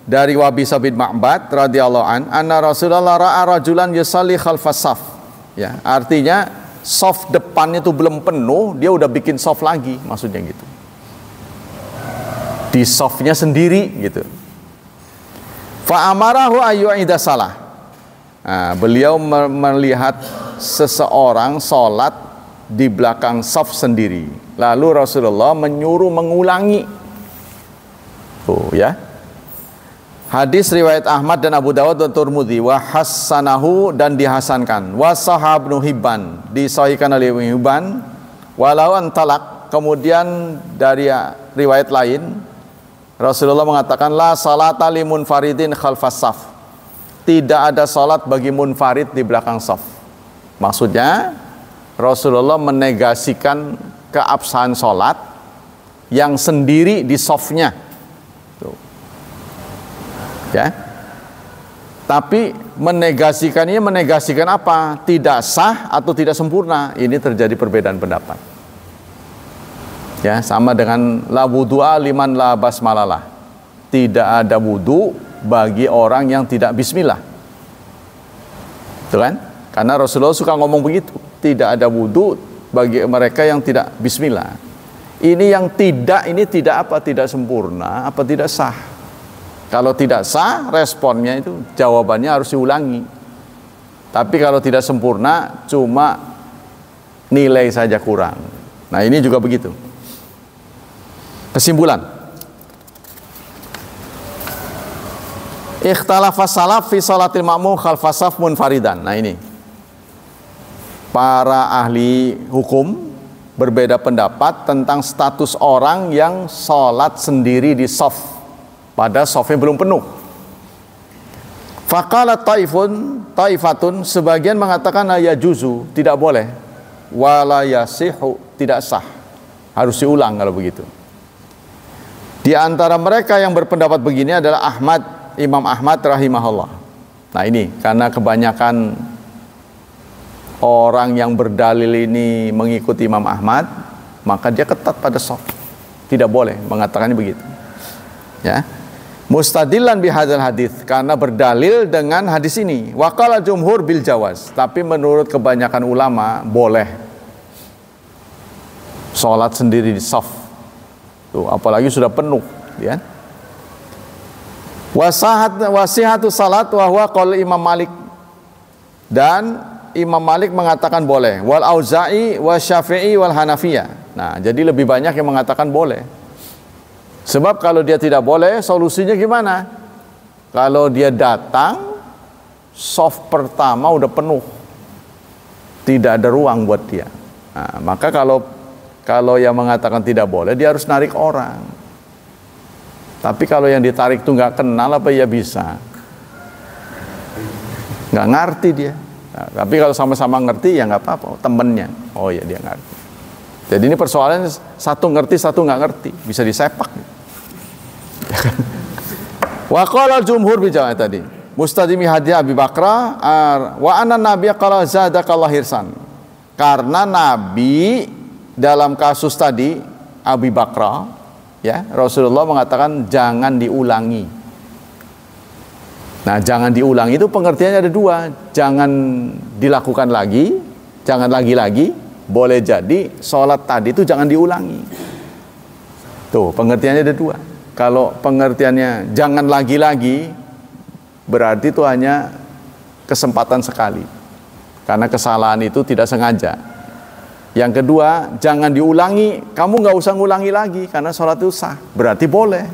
dari Wabisa bin Ma'bad radhiyallahu an, anna Rasulullah ra'a rajulan yusalli khalfas shaf. Ya, artinya shaf depannya itu belum penuh, dia udah bikin shaf lagi, maksudnya gitu. Di shafnya sendiri gitu. Fa amarahu ayyu'ida salah. Nah, beliau melihat seseorang sholat di belakang shaf sendiri. Lalu Rasulullah menyuruh mengulangi. Tuh ya. Hadis riwayat Ahmad dan Abu Dawud dan Tirmidzi, wa hassanahu, dan dihasankan, wa sahab Ibnu Hibban, disahihkan oleh Ibnu Hibban, walau antalak. Kemudian dari riwayat lain Rasulullah mengatakan, la salata li munfaridin khalfas shaf. Tidak ada salat bagi munfarid di belakang shaf. Maksudnya Rasulullah menegasikan keabsahan sholat yang sendiri di softnya. Tuh. Ya. Tapi menegasikannya menegasikan apa? Tidak sah atau tidak sempurna. Ini terjadi perbedaan pendapat. Ya, sama dengan la wudu'a liman la basmalah. Tidak ada wudu bagi orang yang tidak bismillah. Tuh kan? Karena Rasulullah suka ngomong begitu. Tidak ada wudu bagi mereka yang tidak bismillah. Ini yang tidak, ini tidak apa? Tidak sempurna, apa tidak sah? Kalau tidak sah, responnya itu jawabannya harus diulangi. Tapi kalau tidak sempurna, cuma nilai saja kurang. Nah, ini juga begitu. Kesimpulan. Ikhtalafas salaf fi salatil ma'mum khalfas saf munfaridan. Nah, ini. Para ahli hukum berbeda pendapat tentang status orang yang sholat sendiri di shaf pada shafnya belum penuh. Faqala taifatun, sebagian mengatakan ya juzu, tidak boleh, wala yasihu, tidak sah, harus diulang kalau begitu. Di antara mereka yang berpendapat begini adalah Imam Ahmad rahimahullah. Nah, ini karena kebanyakan orang yang berdalil ini mengikuti Imam Ahmad, maka dia ketat pada shaf. Tidak boleh mengatakannya begitu. Ya. Mustadillan bihadzal hadis, karena berdalil dengan hadis ini. Wa qala jumhur bil jawaz, tapi menurut kebanyakan ulama boleh salat sendiri di shaf. Tuh, apalagi sudah penuh, ya. Wasihatu salat wa huwa qaul Imam Malik, dan Imam Malik mengatakan boleh, wal Auza'i wa Syafi'i wal Hanafiyah. Nah, jadi lebih banyak yang mengatakan boleh. Sebab kalau dia tidak boleh, solusinya gimana? Kalau dia datang, shaf pertama udah penuh, tidak ada ruang buat dia. Nah, maka kalau yang mengatakan tidak boleh, dia harus narik orang. Tapi kalau yang ditarik itu nggak kenal, apa ya bisa? Nggak ngerti dia. Nah, tapi kalau sama-sama ngerti ya nggak apa-apa, temennya. Oh ya, dia ngerti. Jadi ini persoalannya satu ngerti, satu nggak ngerti, bisa disepak. Wa qala jumhur bijawab tadi. Mustadimi hadiah Abi Bakra wa anna nabiyya qala zadakallahu hirsan. Karena Nabi dalam kasus tadi Abi Bakra, ya, Rasulullah mengatakan jangan diulangi. Nah, jangan diulangi itu pengertiannya ada dua. Jangan dilakukan lagi, jangan lagi-lagi. Boleh jadi sholat tadi itu jangan diulangi. Tuh, pengertiannya ada dua. Kalau pengertiannya jangan lagi-lagi, berarti itu hanya kesempatan sekali. Karena kesalahan itu tidak sengaja. Yang kedua, jangan diulangi. Kamu nggak usah ngulangi lagi karena sholat itu sah. Berarti boleh.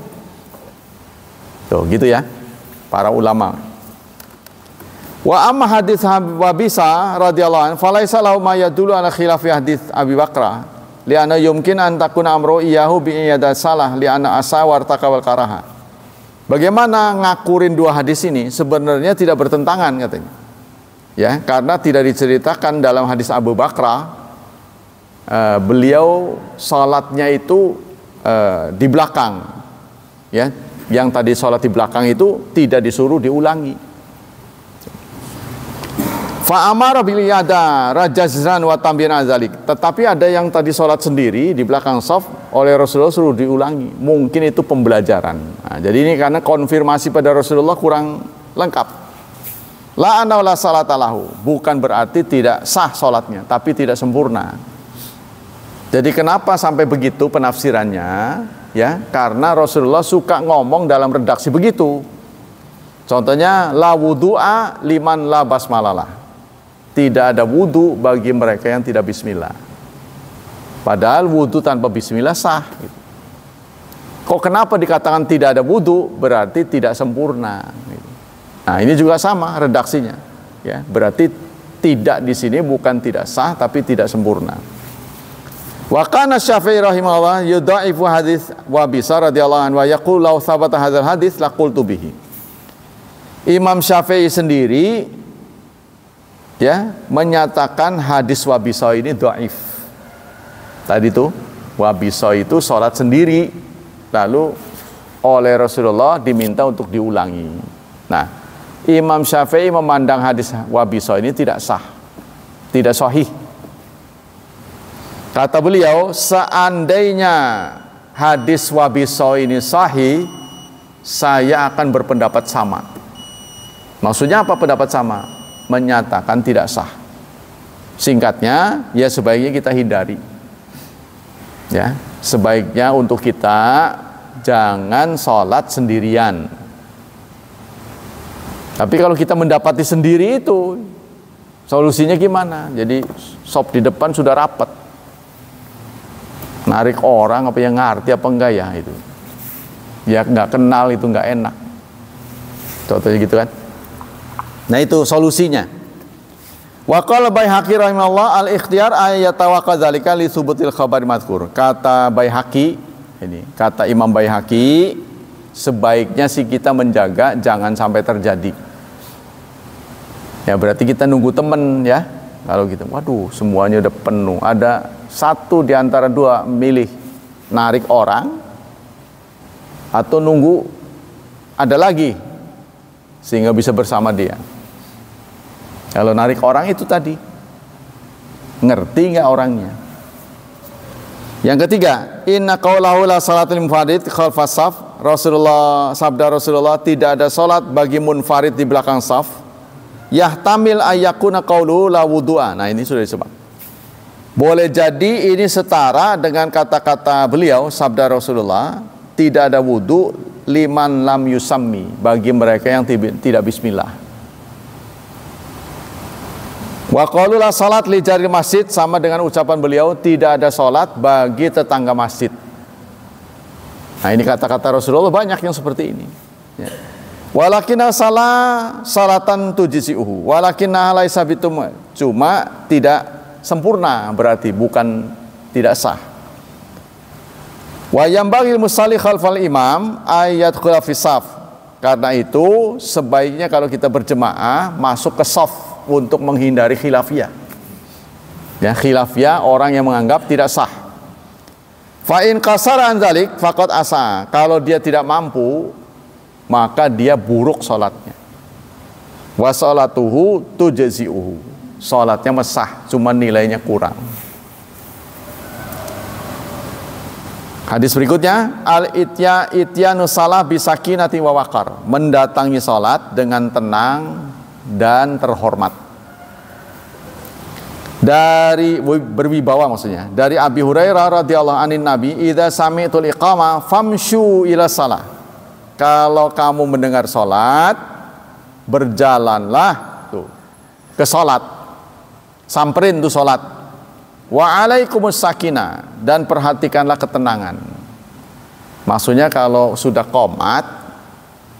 Tuh, gitu ya. Para ulama. Wa amma hadis Wabisa radhiyallahu anhu falaisa lahu ma yadullu ala khilafi hadis Abi Bakrah li'anna yumkin an takuna amru iyahu bi iyadat salah li'anna asa wartaka wal karaha. Bagaimana ngakurin dua hadis ini? Sebenarnya tidak bertentangan katanya. Ya, karena tidak diceritakan dalam hadis Abu Bakrah beliau salatnya itu di belakang. Ya, yang tadi sholat di belakang itu tidak disuruh diulangi. Fa'amara bil yada rajazran wa tambin azalik. Tetapi ada yang tadi sholat sendiri di belakang shaf oleh Rasulullah suruh diulangi. Mungkin itu pembelajaran. Nah, jadi ini karena konfirmasi pada Rasulullah kurang lengkap. La anna wala salata lahu, bukan berarti tidak sah sholatnya, tapi tidak sempurna. Jadi kenapa sampai begitu penafsirannya? Ya, karena Rasulullah suka ngomong dalam redaksi begitu. Contohnya la wudu'a liman la basmalah. Tidak ada wudu bagi mereka yang tidak bismillah. Padahal wudu tanpa bismillah sah. Kok kenapa dikatakan tidak ada wudu? Berarti tidak sempurna. Nah, ini juga sama redaksinya. Ya, berarti tidak di sini bukan tidak sah tapi tidak sempurna. Wa kana Syafi'i rahimahullah yudha'ifu hadis Wabisa radhiyallahu anhu wa yaqul law thabata hadzal hadis laqultu bihi. Imam Syafi'i sendiri ya menyatakan hadis Wabisa ini dhaif. Tadi tuh Wabisa itu sholat sendiri, lalu oleh Rasulullah diminta untuk diulangi. Nah, Imam Syafi'i memandang hadis Wabisa ini tidak sah, tidak sahih. Kata beliau, seandainya hadis Wabisa ini sahih, saya akan berpendapat sama. Maksudnya apa pendapat sama? Menyatakan tidak sah. Singkatnya, ya sebaiknya kita hindari. Ya, sebaiknya untuk kita jangan sholat sendirian. Tapi kalau kita mendapati sendiri itu, solusinya gimana? Jadi sop di depan sudah rapat. Narik orang apa yang ngerti apa enggak ya itu. Ya nggak kenal itu nggak enak. Contohnya gitu kan. Nah itu solusinya. Wa qala Baihaqi rahimahullah al-ikhtiyar ayatawaqa dzalika li thubutil khabari madhkur. Kata Baihaqi ini, kata Imam Baihaqi, sebaiknya sih kita menjaga jangan sampai terjadi. Ya berarti kita nunggu temen ya. Kalau gitu, waduh semuanya udah penuh. Ada satu di antara dua milih narik orang atau nunggu ada lagi sehingga bisa bersama dia. Kalau narik orang itu tadi ngerti nggak orangnya. Yang ketiga, inna qaulahu la salatul munfarid khalfas saf. Sabda Rasulullah, tidak ada salat bagi munfarid di belakang saf. Yahtamil ayyakuna qauluhu la wudu'a. Nah, ini sudah disebut. Boleh jadi ini setara dengan kata-kata beliau, sabda Rasulullah, tidak ada wudu liman lam yusammi, bagi mereka yang tidak bismillah. Wa qalu la salat li jaril masjid, sama dengan ucapan beliau, tidak ada salat bagi tetangga masjid. Nah, ini kata-kata Rasulullah banyak yang seperti ini. Ya. Walakinna salatan tujisi'uhu, walakinna laisa bitum, cuma tidak sempurna, berarti bukan tidak sah. Wa yambagil musalli khalfal imam ayat khilafis saf. Karena itu sebaiknya kalau kita berjemaah masuk ke saf untuk menghindari khilafiyah. Ya, khilafiyah orang yang menganggap tidak sah. Fa in qasara an dzalik faqad asa. Kalau dia tidak mampu, maka dia buruk sholatnya. Wa sholatuhu tujzi'uhu, sholatnya mesah, cuma nilainya kurang. Hadis berikutnya, al-ityanu salah bisakinati wa waqar, mendatangi sholat dengan tenang dan terhormat. Dari berwibawa maksudnya. Dari Abi Hurairah radhiyallahu anin Nabi, idza sami'tul iqamah famshu ila salah. Kalau kamu mendengar sholat, berjalanlah tuh ke sholat, samperin tuh sholat. Wa alaikumus sakinah, dan perhatikanlah ketenangan. Maksudnya kalau sudah qomat,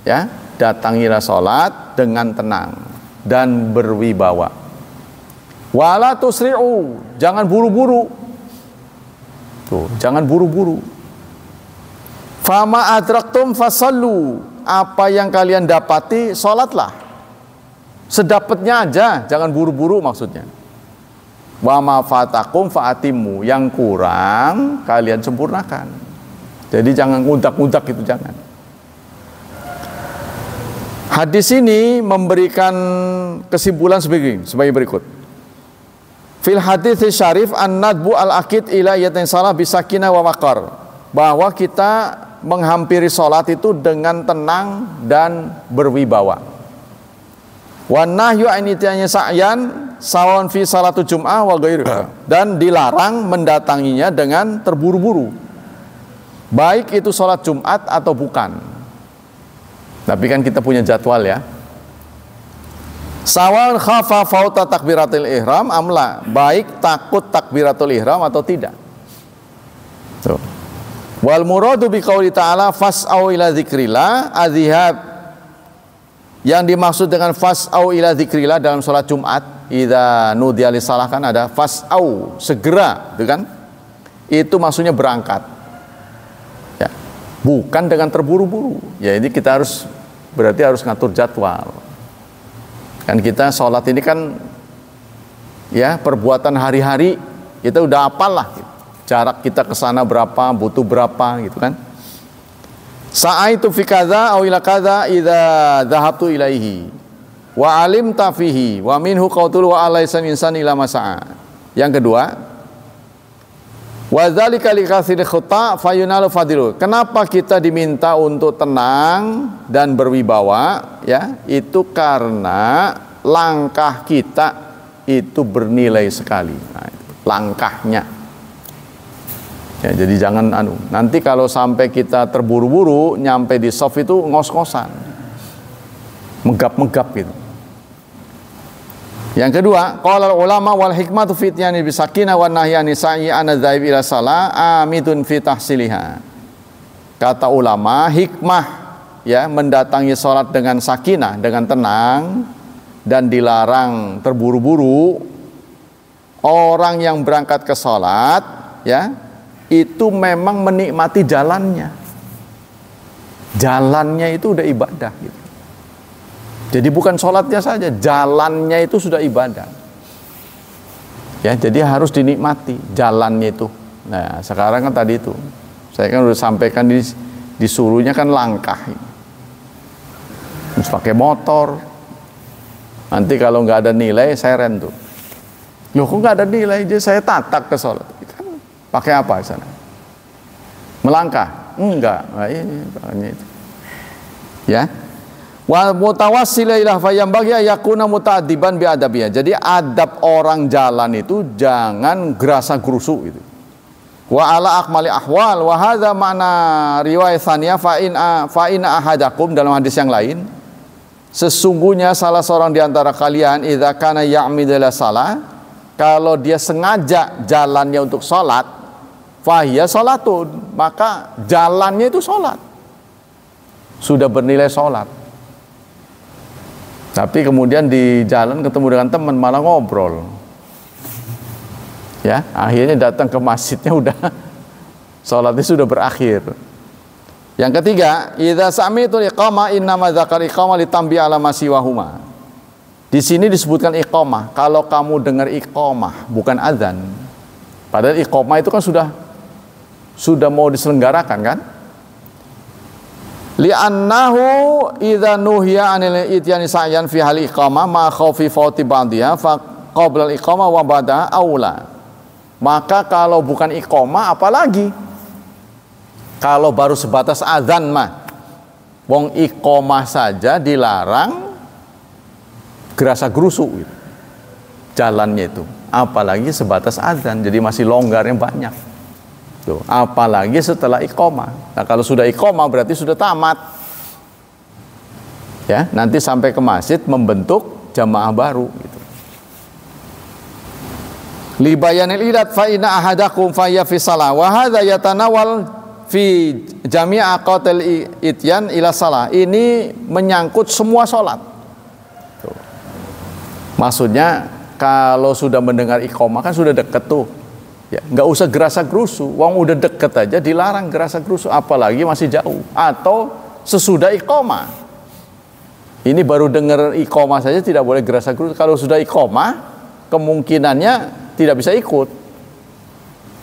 ya datangilah sholat dengan tenang dan berwibawa. Wala tusri'u, jangan buru-buru. Tuh, jangan buru-buru. Fama adraktum fasallu, apa yang kalian dapati sholatlah. Sedapatnya aja, jangan buru-buru maksudnya. Wa ma fatakum fa'atimu, yang kurang kalian sempurnakan. Jadi jangan ngundak-ngundak itu, jangan. Hadis ini memberikan kesimpulan sebagai berikut. Fil hadits syarif an-nadbu al-akid ila yatin salah bisakinah wa waqar, bahwa kita menghampiri sholat itu dengan tenang dan berwibawa. Wa nahyu an ityanya sa'yan sawan fi salatu jum'ah wa ghairiha, dan dilarang mendatanginya dengan terburu-buru, baik itu sholat Jumat atau bukan. Tapi kan kita punya jadwal ya. Sawan khafa fauta takbiratul ihram amla, baik takut takbiratul ihram atau tidak. Tuh. Wal muradu bi qouli ta'ala fas'au ila dzikrillah adhihab, yang dimaksud dengan fas'au ila dzikrillah dalam sholat Jumat, idza nudiya lisalah kan ada fas'au, segera, gitu kan? Itu maksudnya berangkat. Ya. Bukan dengan terburu-buru. Ya, ini kita berarti harus ngatur jadwal. Kan kita sholat ini kan ya, perbuatan hari-hari kita udah hafal lah, jarak kita ke sana berapa, butuh berapa gitu kan. Sa'aitu fi kadza aw ila kadza idza dhahabtu ilaihi wa alimta fihi wa minhu qautul wa alaysa insani ila masa'a. Yang kedua, wa dzalika li katsiri khutta fayunalu fadilu. Kenapa kita diminta untuk tenang dan berwibawa, ya? Itu karena langkah kita itu bernilai sekali. Nah, itu langkahnya. Ya, jadi jangan nanti kalau sampai kita terburu-buru nyampe di soft itu ngos-ngosan, megap-megap gitu. Yang kedua, qala ulama wal hikmatu fi ityani bisakinah wan nahyani sa'i an adzaib ila salah amidun fi tahsiliha. Kata ulama, hikmah ya mendatangi salat dengan sakinah, dengan tenang, dan dilarang terburu-buru. Orang yang berangkat ke salat ya itu memang menikmati jalannya. Jalannya itu udah ibadah gitu. Jadi bukan sholatnya saja, jalannya itu sudah ibadah. Ya, jadi harus dinikmati jalannya itu. Nah, sekarang kan tadi itu, saya kan udah sampaikan disuruhnya kan langkah. Terus pakai motor. Nanti kalau nggak ada nilai, saya rent tuh. Loh, kok nggak ada nilai? Jadi saya tatak ke sholat. Pakai apa di sana? Melangkah? Enggak. Nah, ini makanya itu. Ya. Wa mutawassila ila fayam bagi yakuna muta'addiban bi adabiyah. Jadi adab orang jalan itu jangan gerasa-gerusu gitu. Wa ala akmali ahwal wa hadza ma'na riwayat tsaniyah fa in ahadakum, dalam hadis yang lain, sesungguhnya salah seorang di antara kalian idza kana ya'midu ila salah, kalau dia sengaja jalannya untuk salat, fahiya sholatun, maka jalannya itu sholat, sudah bernilai sholat. Tapi kemudian di jalan ketemu dengan teman malah ngobrol, ya akhirnya datang ke masjidnya udah sholatnya sudah berakhir. Yang ketiga, idza sami'tul iqamah innama dzakar iqamah litambi ala masiwahuma. Di sini disebutkan iqamah. Kalau kamu dengar iqamah bukan azan, padahal iqamah itu kan sudah mau diselenggarakan kan? Li'annahu idza nuhiya 'anil ityani sa'yan fi hal iqamah ma khaufi fawti ba'diha fa qabla al-iqamah wa ba'da aula. Maka kalau bukan iqamah apalagi? Kalau baru sebatas azan mah, wong iqamah saja dilarang gerasa-gerusu gitu. Jalannya itu, apalagi sebatas azan, jadi masih longgarnya banyak. Tuh, apalagi setelah iqamah. Nah, kalau sudah iqamah berarti sudah tamat. Ya, nanti sampai ke masjid membentuk jamaah baru gitu. Li bayanil idat fa inna ahadakum fa ya fi salah wa hadza yatanawal fi jami' aqatil ityan ila salah. Ini menyangkut semua salat. Tuh. Maksudnya kalau sudah mendengar iqamah kan sudah dekat tuh. Ya, nggak usah gerasa-gerusu, wong udah deket aja dilarang gerasa-gerusu, apalagi masih jauh atau sesudah iqamah. Ini baru dengar iqamah saja tidak boleh gerasa-gerusu. Kalau sudah iqamah, kemungkinannya tidak bisa ikut,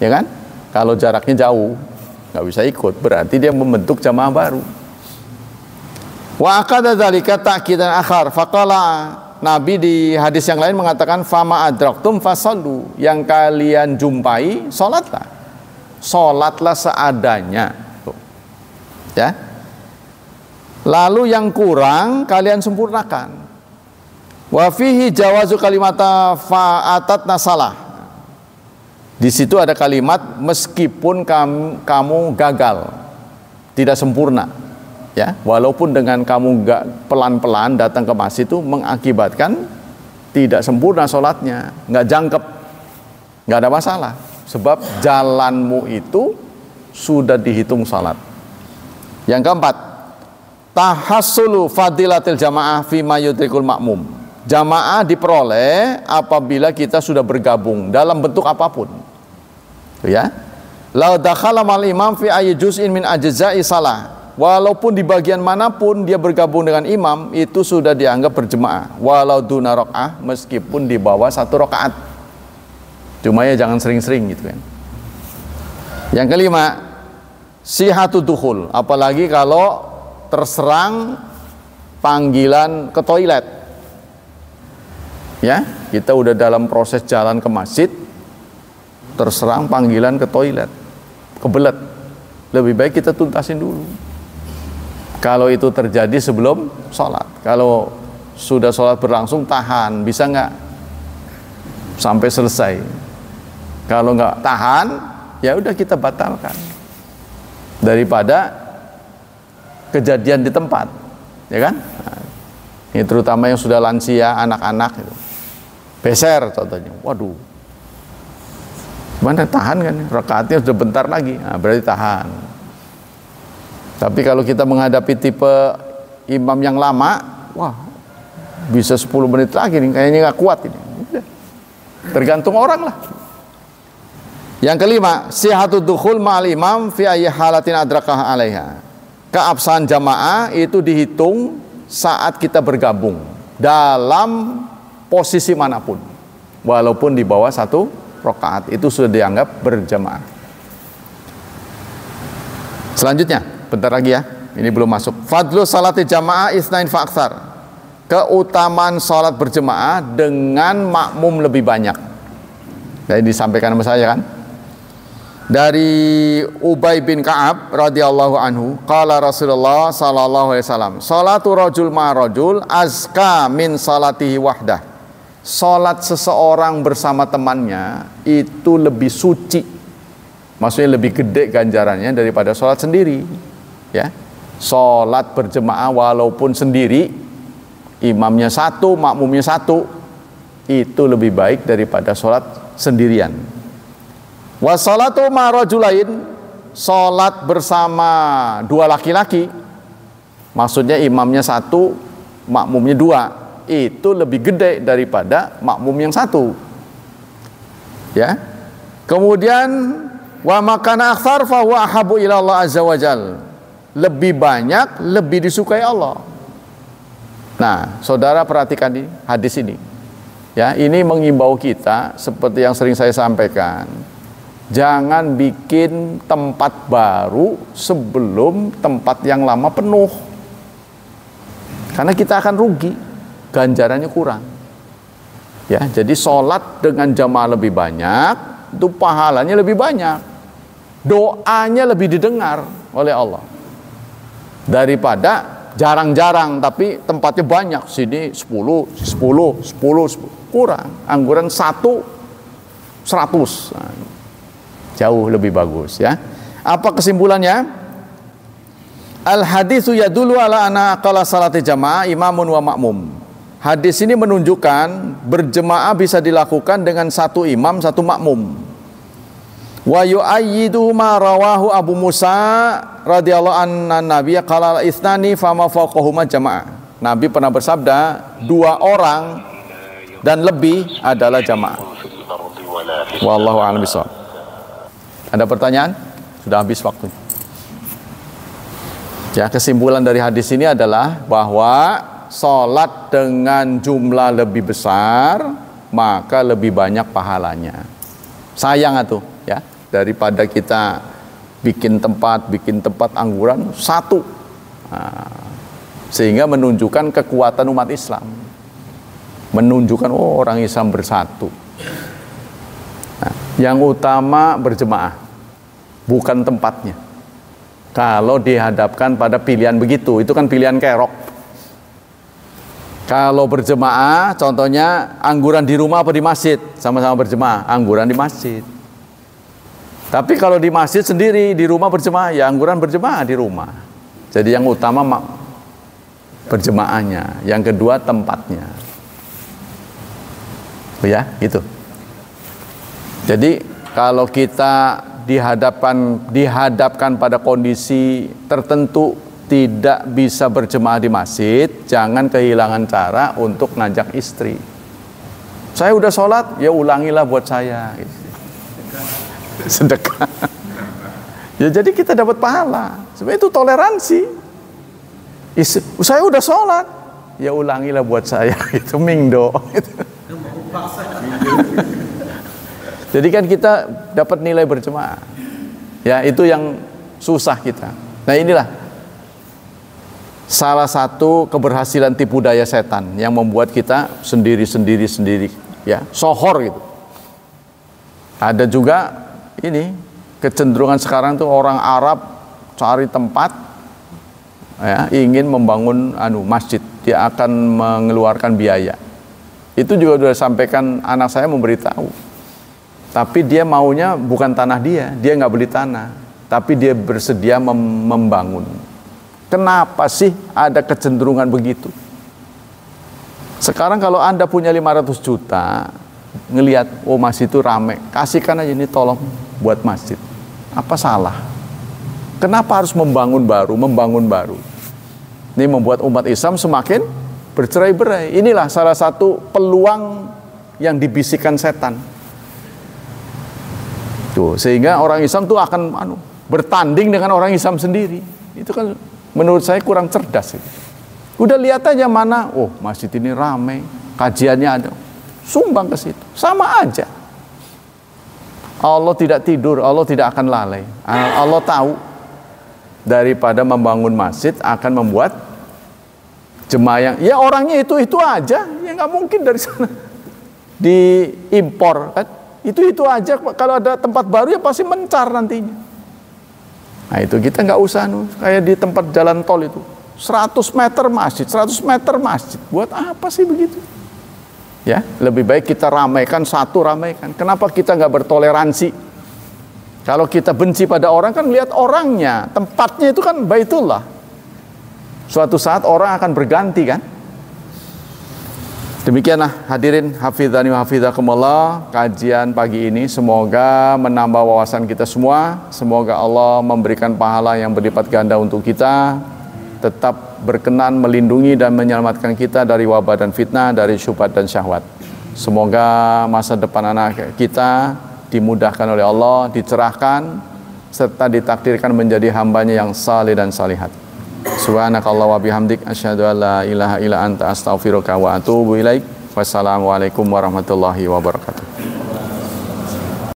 ya kan? Kalau jaraknya jauh, nggak bisa ikut, berarti dia membentuk jamaah baru. Wa aqada dzalika ta'kidan akhar, faqala Nabi di hadis yang lain mengatakan fama adraktum fasallu, yang kalian jumpai salatlah. Salatlah seadanya. Tuh. Ya. Lalu yang kurang kalian sempurnakan. Wa fihi jawazu kalimata fa'atat nasalah. Di situ ada kalimat meskipun kamu gagal, tidak sempurna. Ya, walaupun dengan kamu nggak pelan-pelan datang ke masjid itu mengakibatkan tidak sempurna sholatnya, nggak jangkep, nggak ada masalah, sebab jalanmu itu sudah dihitung sholat. Yang keempat, tahassulu fadilatil jamaah fi ma yudrikul makmum. Jamaah diperoleh apabila kita sudah bergabung dalam bentuk apapun. Ya, lau dakhala mal imam fi ayyi juz'in min ajza'i salah. Walaupun di bagian manapun dia bergabung dengan imam, itu sudah dianggap berjemaah. Walau duna rakaah, meskipun di bawah 1 rakaat. Cuma ya jangan sering-sering gitu kan. Yang kelima, sihatud dukhul, apalagi kalau terserang panggilan ke toilet. Ya, kita udah dalam proses jalan ke masjid, terserang panggilan ke toilet, kebelet. Lebih baik kita tuntasin dulu. Kalau itu terjadi sebelum sholat. Kalau sudah sholat berlangsung, tahan. Bisa nggak sampai selesai? Kalau nggak tahan, ya udah kita batalkan. Daripada kejadian di tempat, ya kan? Nah, ini terutama yang sudah lansia, anak-anak gitu. Beser contohnya, waduh, mana tahan kan? Rakaatnya sudah bentar lagi, nah, berarti tahan. Tapi kalau kita menghadapi tipe imam yang lama, wah, bisa 10 menit lagi nih, kayaknya nggak kuat ini. Udah. Tergantung orang lah. Yang kelima, sihatud dukhul ma'al imam fi ayyi halatin adrakah 'alaiha. Keabsahan jamaah itu dihitung saat kita bergabung dalam posisi manapun, walaupun di bawah 1 rakaat, itu sudah dianggap berjamaah. Selanjutnya, bentar lagi ya, ini belum masuk. Fadlu salati jamaah isnain fa'aksar. Keutamaan salat berjamaah dengan makmum lebih banyak. Nah, ini disampaikan sama saya kan. Dari Ubay bin Ka'ab radhiyallahu anhu, qala Rasulullah sallallahu alaihi wasallam, salatu rajul ma rajul azka min salatihi wahdah. Salat seseorang bersama temannya itu lebih suci. Maksudnya lebih gede ganjarannya daripada salat sendiri. Ya. Salat berjemaah walaupun sendiri, imamnya 1, makmumnya 1, itu lebih baik daripada salat sendirian. Wassalatu ma'rajulain, salat bersama 2 laki-laki, maksudnya imamnya 1, makmumnya 2, itu lebih gede daripada makmum yang 1. Ya. Kemudian wa makana aktsar fa huwa ahabbu ila Allah azza wajal. Lebih banyak, lebih disukai Allah. Nah, saudara perhatikan ini, hadis ini. Ya, ini mengimbau kita seperti yang sering saya sampaikan. Jangan bikin tempat baru sebelum tempat yang lama penuh. Karena kita akan rugi, ganjarannya kurang. Ya, jadi sholat dengan jamaah lebih banyak, itu pahalanya lebih banyak. Doanya lebih didengar oleh Allah. Daripada jarang-jarang tapi tempatnya banyak, sini 10, kurang. Angguran 100. Nah, jauh lebih bagus ya. Apa kesimpulannya? Al haditsu yadullu ala anna aqalla salati jamaah imamun wa makmum. Hadis ini menunjukkan berjemaah bisa dilakukan dengan 1 imam, 1 makmum. Wa yu'ayyidu ma rawahu Abu Musa radhiyallahu anna nabiyya qala isnani fama fawqahuma jamaah. Nabi pernah bersabda 2 orang dan lebih adalah jamaah. Wallahu a'lam bishawab. Ada pertanyaan? Sudah habis waktu. Ya, kesimpulan dari hadis ini adalah bahwa sholat dengan jumlah lebih besar maka lebih banyak pahalanya. Sayang atuh ya, daripada kita bikin tempat angguran 1. Nah, sehingga menunjukkan kekuatan umat Islam. Menunjukkan orang Islam bersatu. Nah, yang utama berjemaah, bukan tempatnya. Kalau dihadapkan pada pilihan begitu, itu kan pilihan kerok. Kalau berjemaah, contohnya angguran di rumah apa di masjid, sama-sama berjemaah, angguran di masjid. Tapi kalau di masjid sendiri, di rumah berjemaah, ya angguran berjemaah di rumah. Jadi yang utama berjemaahnya, yang kedua tempatnya. Ya, gitu. Jadi kalau kita dihadapkan pada kondisi tertentu tidak bisa berjemaah di masjid, jangan kehilangan cara untuk ngajak istri. Saya udah sholat, ya ulangilah buat saya. Sedekah. Ya jadi kita dapat pahala. Sebenarnya itu toleransi. Saya udah sholat, ya ulangilah buat saya. Itu mingdo. Jadi kan kita dapat nilai berjemaah. Ya, itu yang susah kita. Nah, inilah salah satu keberhasilan tipu daya setan yang membuat kita sendiri ya, sohor gitu. Ada juga ini kecenderungan sekarang tuh orang Arab cari tempat ya, ingin membangun masjid, dia akan mengeluarkan biaya. Itu juga sudah sampaikan, anak saya memberitahu. Tapi dia maunya bukan tanah dia nggak beli tanah, tapi dia bersedia membangun. Kenapa sih ada kecenderungan begitu? Sekarang kalau Anda punya 500 juta, ngelihat, oh masjid itu rame, kasihkan aja ini, tolong buat masjid. Apa salah? Kenapa harus membangun baru? Ini membuat umat Islam semakin bercerai-berai. Inilah salah satu peluang yang dibisikkan setan. Tuh, sehingga orang Islam tuh akan bertanding dengan orang Islam sendiri. Itu kan menurut saya kurang cerdas. Udah lihat aja mana, oh masjid ini ramai, kajiannya ada, sumbang ke situ. Sama aja. Allah tidak tidur, Allah tidak akan lalai. Allah tahu daripada membangun masjid akan membuat jemaah yang, ya orangnya itu aja, ya nggak mungkin dari sana diimpor kan. Itu aja, kalau ada tempat baru ya pasti mencar nantinya. Nah itu kita nggak usah kayak di tempat jalan tol itu 100 meter masjid, buat apa sih begitu? Ya lebih baik kita ramaikan. Kenapa kita nggak bertoleransi? Kalau kita benci pada orang kan lihat orangnya, tempatnya itu kan Baitullah. Suatu saat orang akan berganti kan. Demikianlah hadirin hafizani wa hafizakumullah, kajian pagi ini semoga menambah wawasan kita semua. Semoga Allah memberikan pahala yang berlipat ganda untuk kita, tetap berkenan melindungi dan menyelamatkan kita dari wabah dan fitnah, dari syubhat dan syahwat. Semoga masa depan anak kita dimudahkan oleh Allah, dicerahkan, serta ditakdirkan menjadi hambanya yang saleh dan salihat. Subhanakallah wa bihamdik, asyhadu an la ilaha illa anta, astaghfiruka wa atubu ilaik. Wassalamualaikum warahmatullahi wabarakatuh.